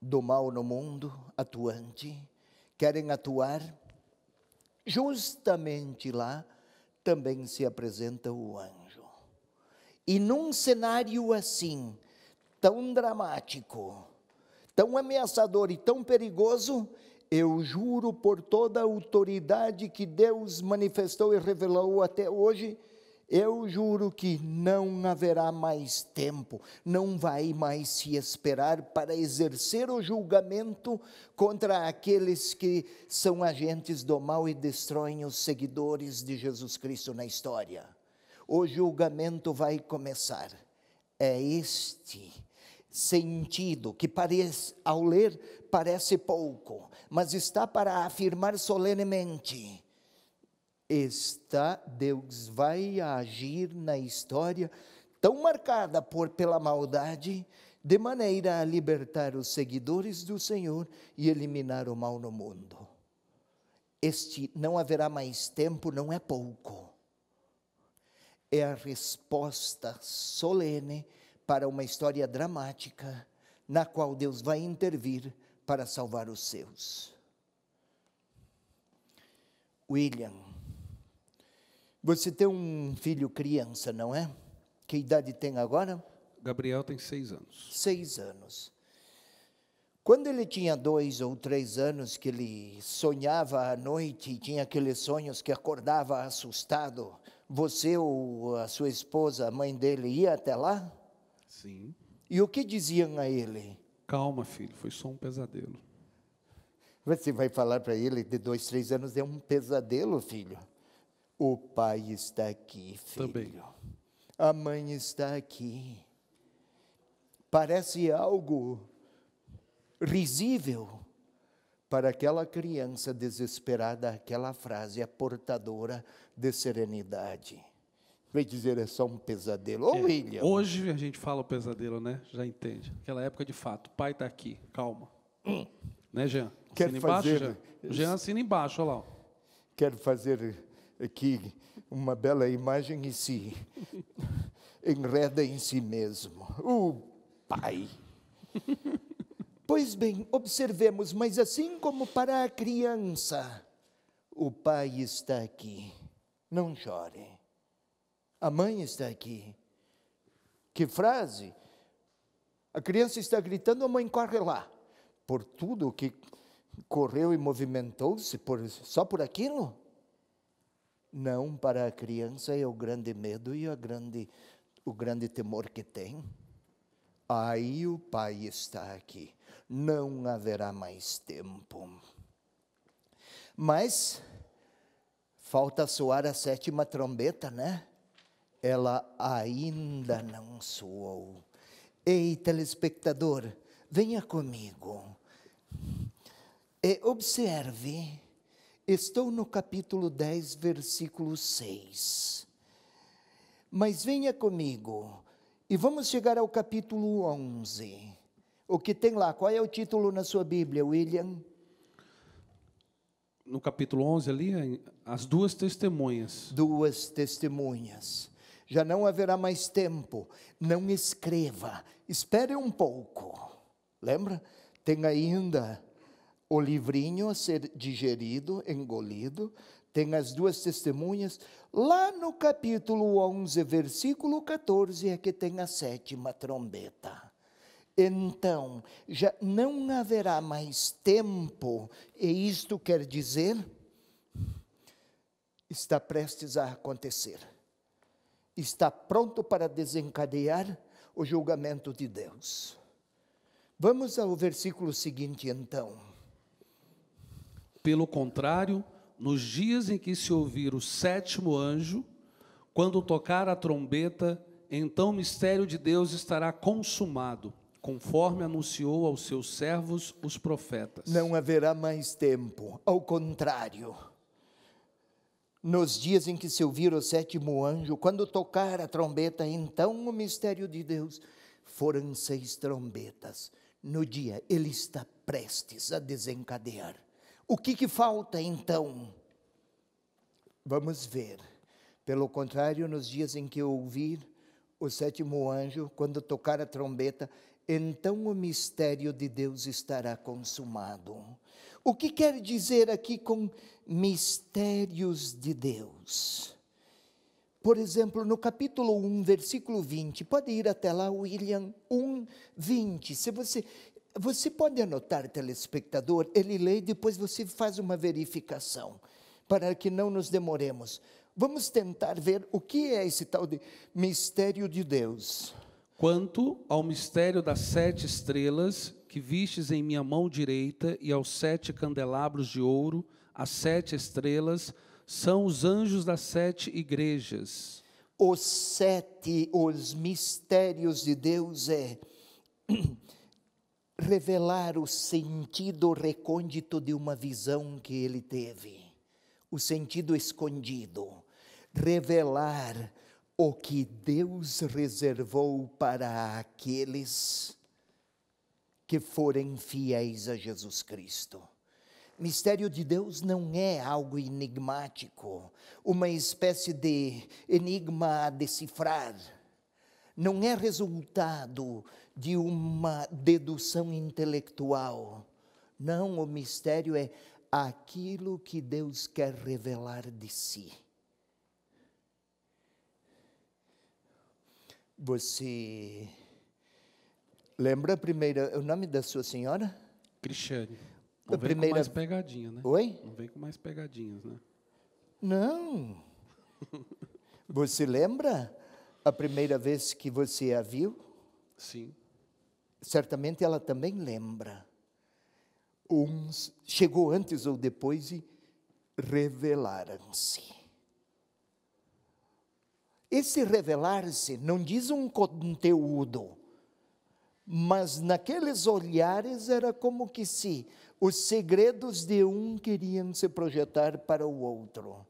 do mal no mundo atuante, querem atuar, justamente lá também se apresenta o anjo. E num cenário assim, tão dramático, tão ameaçador e tão perigoso, eu juro por toda a autoridade que Deus manifestou e revelou até hoje, Eu juro que não haverá mais tempo, não vai mais se esperar para exercer o julgamento contra aqueles que são agentes do mal e destroem os seguidores de Jesus Cristo na história. O julgamento vai começar. É este sentido que ao ler parece pouco, mas está para afirmar solenemente. Deus vai agir na história tão marcada pela maldade, de maneira a libertar os seguidores do Senhor e eliminar o mal no mundo. Não haverá mais tempo, não é pouco. É a resposta solene para uma história dramática, na qual Deus vai intervir para salvar os seus. William, você tem um filho criança, não é? Que idade tem agora? Gabriel tem 6 anos. 6 anos. Quando ele tinha 2 ou 3 anos, que ele sonhava à noite, e tinha aqueles sonhos que acordava assustado, você ou a sua esposa, a mãe dele, ia até lá? Sim. E o que diziam a ele? Calma, filho, foi só um pesadelo. Você vai falar para ele, de 2, 3 anos, é um pesadelo, filho. O pai está aqui, filho. Também. A mãe está aqui. Parece algo risível para aquela criança desesperada. Aquela frase é portadora de serenidade. Vai dizer, é só um pesadelo. Ô, William. Hoje a gente fala o pesadelo, né? Já entende. Aquela época, de fato, o pai está aqui, calma. Né, Jean? Quer assina fazer... embaixo, Jean? Jean assina embaixo, olha lá. Quero fazer aqui uma bela imagem e se enreda em si mesmo. O pai. Pois bem, observemos, mas assim como para a criança, o pai está aqui. Não chore. A mãe está aqui. Que frase? A criança está gritando, a mãe corre lá. Por tudo que correu e movimentou-se, só por aquilo? Não, para a criança é o grande medo e o grande temor que tem. Aí o pai está aqui. Não haverá mais tempo. Mas falta soar a 7ª trombeta, né? Ela ainda não soou. Ei, telespectador, venha comigo. Observe, estou no capítulo 10, versículo 6. Mas venha comigo e vamos chegar ao capítulo 11. O que tem lá? Qual é o título na sua Bíblia, William? No capítulo 11 ali, as 2 testemunhas. 2 testemunhas. Já não haverá mais tempo. Não escreva. Espere um pouco. Lembra? Tem ainda o livrinho a ser digerido, engolido. Tem as 2 testemunhas. Lá no capítulo 11, versículo 14, é que tem a 7ª trombeta. Então, já não haverá mais tempo. E isto quer dizer, está prestes a acontecer. Está pronto para desencadear o julgamento de Deus. Vamos ao versículo seguinte, então. Pelo contrário, nos dias em que se ouvir o 7º anjo, quando tocar a trombeta, então o mistério de Deus estará consumado, conforme anunciou aos seus servos os profetas. Não haverá mais tempo, ao contrário. Nos dias em que se ouvir o 7º anjo, quando tocar a trombeta, então o mistério de Deus, foram 6 trombetas. No dia, ele está prestes a desencadear. O que falta então? Vamos ver. Pelo contrário, nos dias em que ouvir o 7º anjo, quando tocar a trombeta, então o mistério de Deus estará consumado. O que quer dizer aqui com mistérios de Deus? Por exemplo, no capítulo 1, versículo 20, pode ir até lá, William, 1, 20. Se você pode anotar, telespectador, ele lê e depois você faz uma verificação, para que não nos demoremos. Vamos tentar ver o que é esse tal de mistério de Deus. Quanto ao mistério das 7 estrelas que vistes em minha mão direita e aos 7 candelabros de ouro, as 7 estrelas são os anjos das 7 igrejas. Os mistérios de Deus é revelar o sentido recôndito de uma visão que ele teve, o sentido escondido, revelar o que Deus reservou para aqueles que forem fiéis a Jesus Cristo. Mistério de Deus não é algo enigmático, uma espécie de enigma a decifrar. Não é resultado de uma dedução intelectual. Não, o mistério é aquilo que Deus quer revelar de si. Você lembra o nome da sua senhora? Cristiane. Não vem primeira... com mais pegadinha, né? Oi? Não vem com mais pegadinhas, né? Não. Você lembra a primeira vez que você a viu? Sim. Certamente ela também lembra. Uns chegou antes ou depois e revelaram-se. Esse revelar-se não diz um conteúdo, mas naqueles olhares era como que se os segredos de um queriam se projetar para o outro.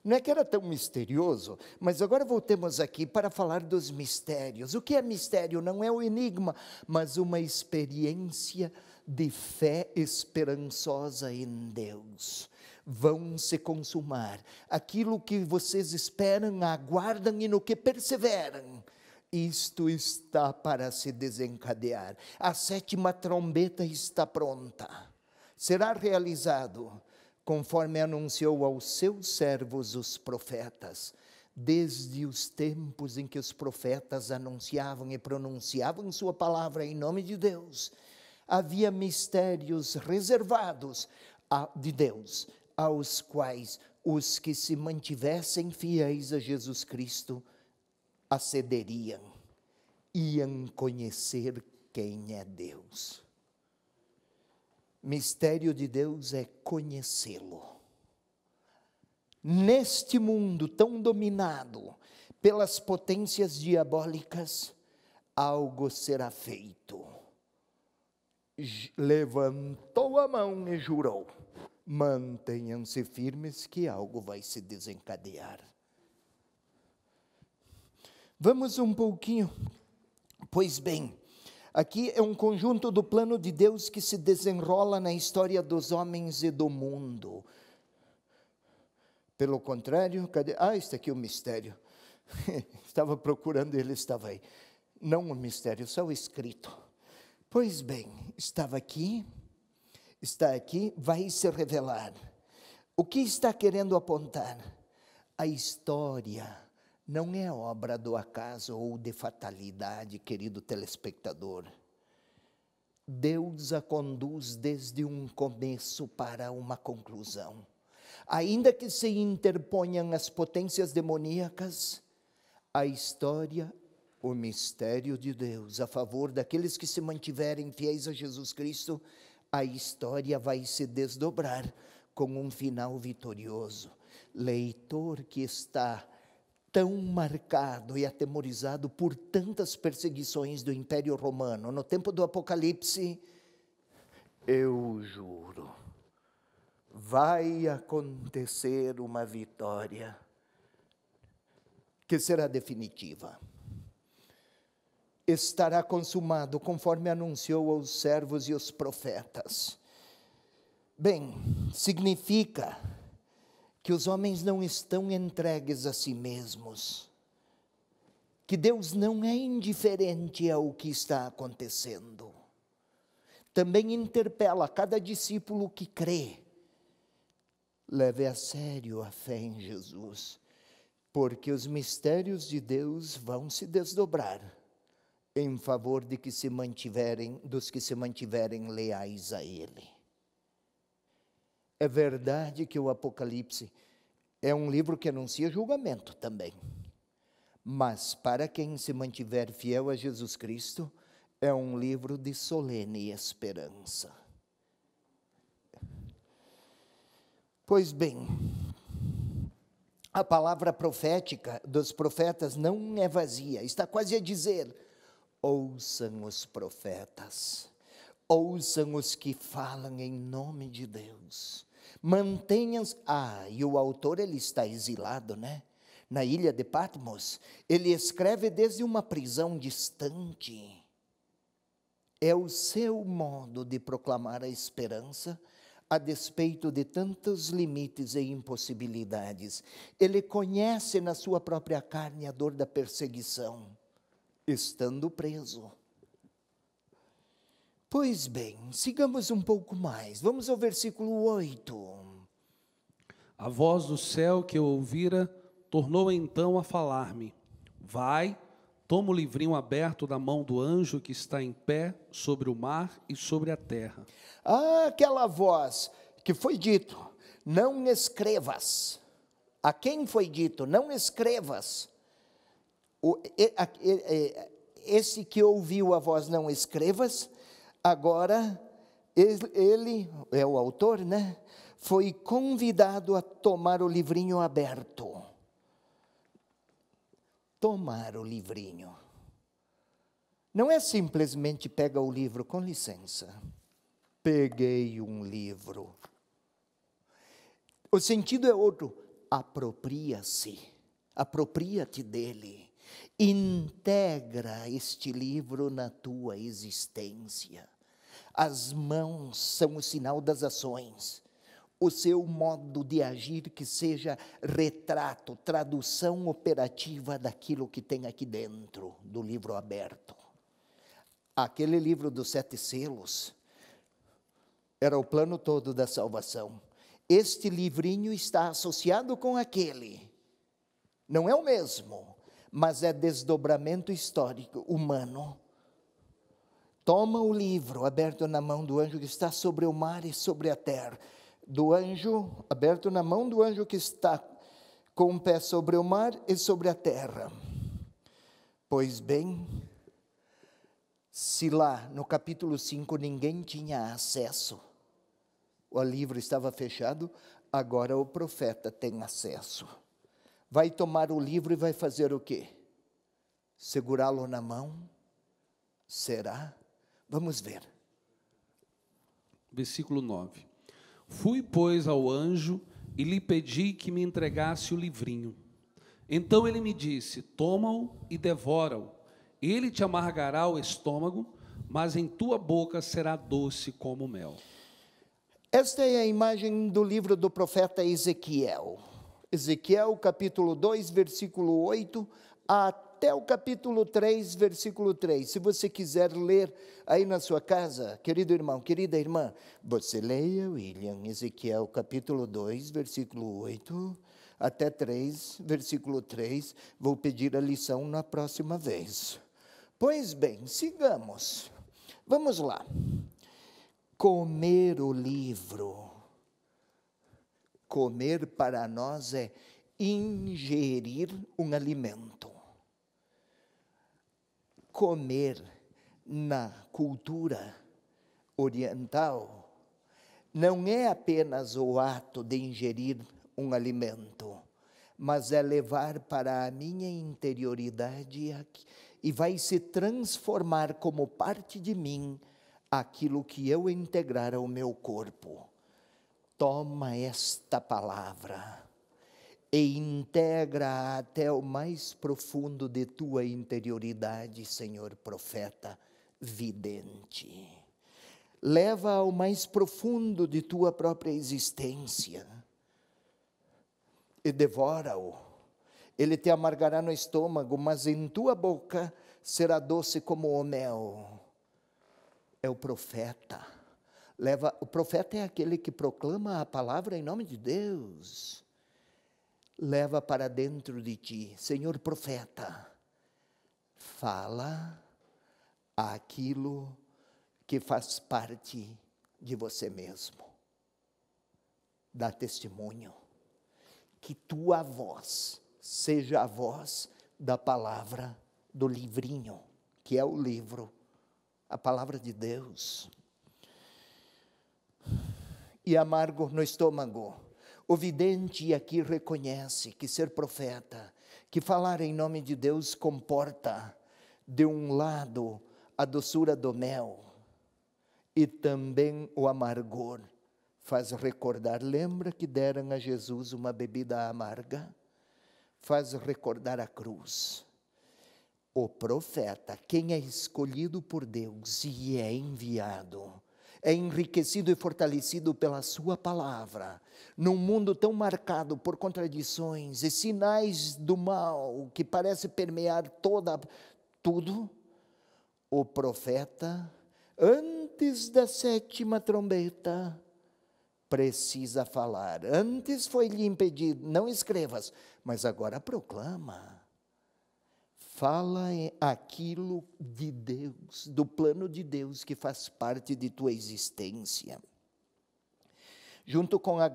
Não é que era tão misterioso, mas agora voltemos aqui para falar dos mistérios. O que é mistério? Não é o enigma, mas uma experiência de fé esperançosa em Deus. Vão se consumar. Aquilo que vocês esperam, aguardam e no que perseveram, isto está para se desencadear. A 7ª trombeta está pronta. Será realizado, conforme anunciou aos seus servos os profetas, desde os tempos em que os profetas anunciavam e pronunciavam sua palavra em nome de Deus. Havia mistérios reservados de Deus, aos quais os que se mantivessem fiéis a Jesus Cristo acederiam, iam conhecer quem é Deus. Mistério de Deus é conhecê-lo. Neste mundo tão dominado pelas potências diabólicas, algo será feito. Levantou a mão e jurou: mantenham-se firmes que algo vai se desencadear. Vamos um pouquinho. Pois bem, aqui é um conjunto do plano de Deus que se desenrola na história dos homens e do mundo. Pelo contrário, cadê? Este aqui é o mistério. Estava procurando, ele estava aí. Não o mistério, só o escrito. Pois bem, estava aqui, está aqui, vai se revelar. O que está querendo apontar? A história não é obra do acaso ou de fatalidade, querido telespectador. Deus a conduz desde um começo para uma conclusão. Ainda que se interponham as potências demoníacas, a história, o mistério de Deus a favor daqueles que se mantiverem fiéis a Jesus Cristo, a história vai se desdobrar com um final vitorioso. Leitor que está tão marcado e atemorizado por tantas perseguições do Império Romano, no tempo do Apocalipse, eu juro, vai acontecer uma vitória que será definitiva. Estará consumado, conforme anunciou aos servos e os profetas. Bem, significa que os homens não estão entregues a si mesmos, que Deus não é indiferente ao que está acontecendo. Também interpela cada discípulo que crê, leve a sério a fé em Jesus, porque os mistérios de Deus vão se desdobrar em favor de dos que se mantiverem leais a Ele. É verdade que o Apocalipse É um livro que anuncia julgamento também. Mas para quem se mantiver fiel a Jesus Cristo, é um livro de solene esperança. Pois bem, a palavra profética dos profetas não é vazia. Está quase a dizer: ouçam os profetas, ouçam os que falam em nome de Deus. Mantenham-se. E o autor, ele está exilado, né? Na ilha de Patmos. Ele escreve desde uma prisão distante. É o seu modo de proclamar a esperança, a despeito de tantos limites e impossibilidades. Ele conhece na sua própria carne a dor da perseguição, estando preso. Pois bem, sigamos um pouco mais. Vamos ao versículo 8. A voz do céu que eu ouvira tornou então a falar-me: vai, toma o livrinho aberto da mão do anjo que está em pé sobre o mar e sobre a terra. Aquela voz que foi dito: não escrevas. A quem foi dito: não escrevas? Esse que ouviu a voz: não escrevas, agora ele é o autor, né? Foi convidado a tomar o livrinho aberto. Tomar o livrinho. Não é simplesmente pega o livro, com licença. Peguei um livro. O sentido é outro. Apropria-se. Apropria-te dele. Integra este livro na tua existência. As mãos são o sinal das ações. O seu modo de agir que seja retrato, tradução operativa daquilo que tem aqui dentro do livro aberto. Aquele livro dos 7 selos era o plano todo da salvação. Este livrinho está associado com aquele. Não é o mesmo, mas é desdobramento histórico, humano. Toma o livro aberto na mão do anjo que está sobre o mar e sobre a terra. Do anjo, aberto na mão do anjo que está com o pé sobre o mar e sobre a terra. Pois bem, se lá no capítulo 5 ninguém tinha acesso, o livro estava fechado, agora o profeta tem acesso. Vai tomar o livro e vai fazer o quê? Segurá-lo na mão? Será? Vamos ver. Versículo 9. Fui, pois, ao anjo e lhe pedi que me entregasse o livrinho. Então ele me disse: toma-o e devora-o. Ele te amargará o estômago, mas em tua boca será doce como mel. Esta é a imagem do livro do profeta Ezequiel. Ezequiel, capítulo 2, versículo 8, até o capítulo 3, versículo 3. Se você quiser ler aí na sua casa, querido irmão, querida irmã, você leia, William, Ezequiel, capítulo 2, versículo 8, até 3, versículo 3. Vou pedir a lição na próxima vez. Pois bem, sigamos. Vamos lá. Comer o livro. Comer para nós é ingerir um alimento. Comer na cultura oriental não é apenas o ato de ingerir um alimento, mas é levar para a minha interioridade e vai se transformar como parte de mim aquilo que eu integrar ao meu corpo. Toma esta palavra e integra até o mais profundo de tua interioridade, Senhor profeta vidente. Leva ao mais profundo de tua própria existência e devora-o. Ele te amargará no estômago, mas em tua boca será doce como o mel. É o profeta. O profeta é aquele que proclama a palavra em nome de Deus. Leva para dentro de ti, Senhor profeta, fala aquilo que faz parte de você mesmo. Dá testemunho. que tua voz seja a voz da palavra do livrinho, que é o livro, a palavra de Deus. E amargo no estômago. O vidente aqui reconhece que ser profeta, que falar em nome de Deus comporta, de um lado, a doçura do mel e também o amargor. Faz recordar, lembra que deram a Jesus uma bebida amarga? Faz recordar a cruz. O profeta, quem é escolhido por Deus e é enviado, é enriquecido e fortalecido pela sua palavra, num mundo tão marcado por contradições e sinais do mal, que parece permear tudo, o profeta, antes da 7ª trombeta, precisa falar. Antes foi-lhe impedido, não escrevas, mas agora proclama. Fala aquilo de Deus, do plano de Deus que faz parte de tua existência. Junto com a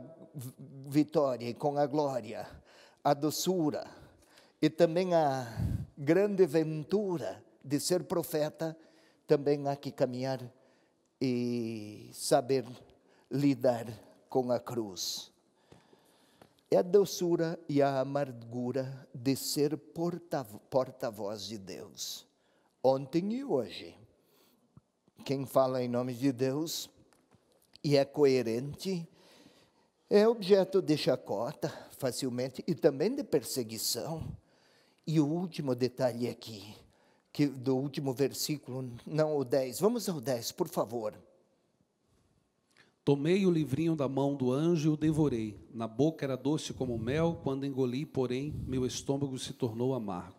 vitória e com a glória, a doçura e também a grande ventura de ser profeta, também há que caminhar e saber lidar com a cruz. É a doçura e a amargura de ser porta-voz de Deus. Ontem e hoje. Quem fala em nome de Deus e é coerente, é objeto de chacota facilmente e também de perseguição. E o último detalhe aqui, do último versículo, não o 10. Vamos ao 10, por favor. Tomei o livrinho da mão do anjo e o devorei. Na boca era doce como mel, quando engoli, porém, meu estômago se tornou amargo.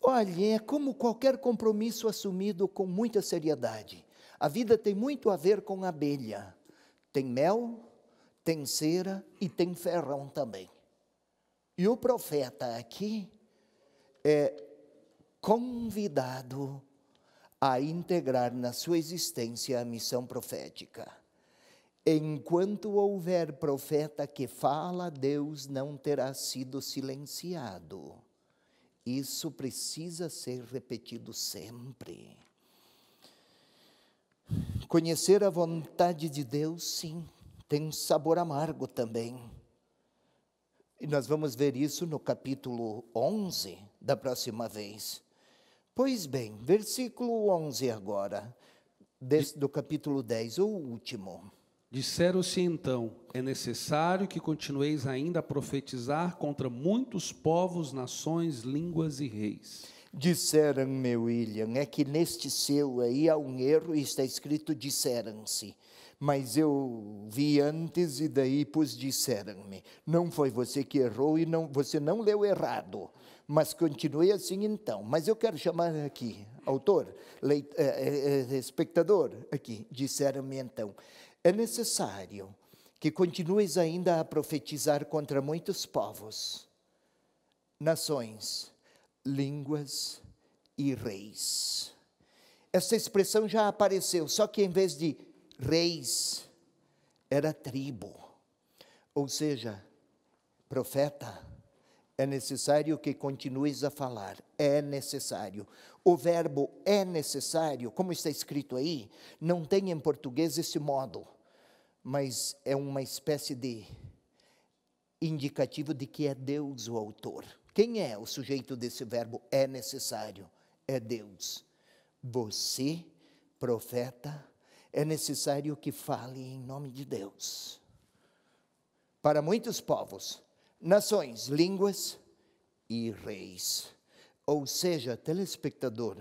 Olha, é como qualquer compromisso assumido com muita seriedade. A vida tem muito a ver com abelha. Tem mel, tem cera e tem ferrão também. E o profeta aqui é convidado a integrar na sua existência a missão profética. Enquanto houver profeta que fala, Deus não terá sido silenciado. Isso precisa ser repetido sempre. Conhecer a vontade de Deus, sim, tem um sabor amargo também. E nós vamos ver isso no capítulo 11 da próxima vez. Pois bem, versículo 11 agora, do capítulo 10, o último. Disseram-se então, é necessário que continueis ainda a profetizar contra muitos povos, nações, línguas e reis. Disseram-me, William, é que neste seu aí há um erro e está escrito disseram-se. Mas eu vi antes e daí pus disseram-me. Não foi você que errou e você não leu errado. Mas continue assim então. Mas eu quero chamar aqui, autor, espectador, aqui, disseram-me então. É necessário que continues ainda a profetizar contra muitos povos, nações, línguas e reis. Essa expressão já apareceu, só que em vez de reis, era tribo. Ou seja, profeta, é necessário que continues a falar, é necessário. O verbo é necessário, como está escrito aí, não tem em português esse modo, mas é uma espécie de indicativo de que é Deus o autor. Quem é o sujeito desse verbo é necessário? É Deus. Você, profeta, é necessário que fale em nome de Deus. Para muitos povos, nações, línguas e reis. Ou seja, telespectador,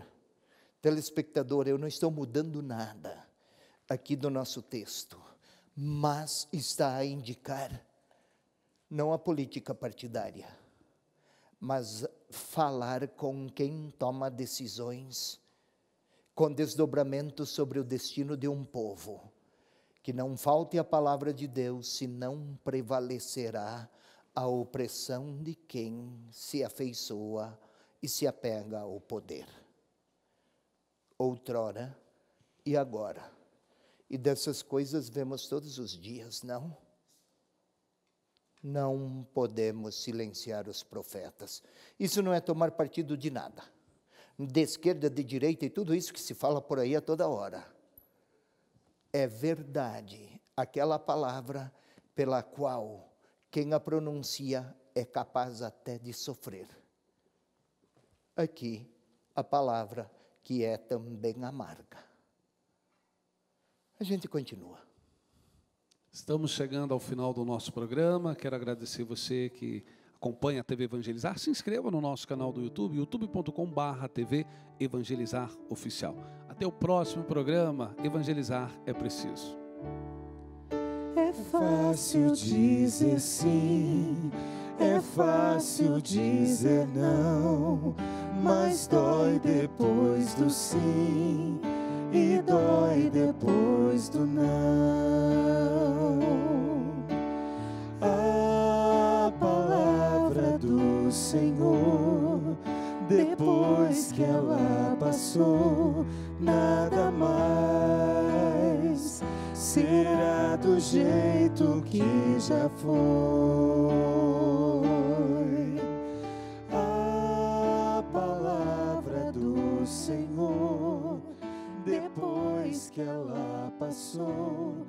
eu não estou mudando nada aqui do nosso texto, mas está a indicar não a política partidária, mas falar com quem toma decisões com desdobramento sobre o destino de um povo. Que não falte a palavra de Deus, senão prevalecerá a opressão de quem se afeiçoa e se apega ao poder. Outrora e agora. E dessas coisas vemos todos os dias, não? Não podemos silenciar os profetas. Isso não é tomar partido de nada. De esquerda, de direita e tudo isso que se fala por aí a toda hora. É verdade aquela palavra pela qual quem a pronuncia é capaz até de sofrer. Aqui, a palavra que é também amarga. A gente continua. Estamos chegando ao final do nosso programa. Quero agradecer você que acompanha a TV Evangelizar. Se inscreva no nosso canal do YouTube, youtube.com/TV Evangelizar Oficial. Até o próximo programa. Evangelizar é preciso. É fácil dizer sim, é fácil dizer não, mas dói depois do sim e dói depois do não. A palavra do Senhor, depois que ela passou, nada mais será do jeito que já foi. A palavra do Senhor, depois que ela passou,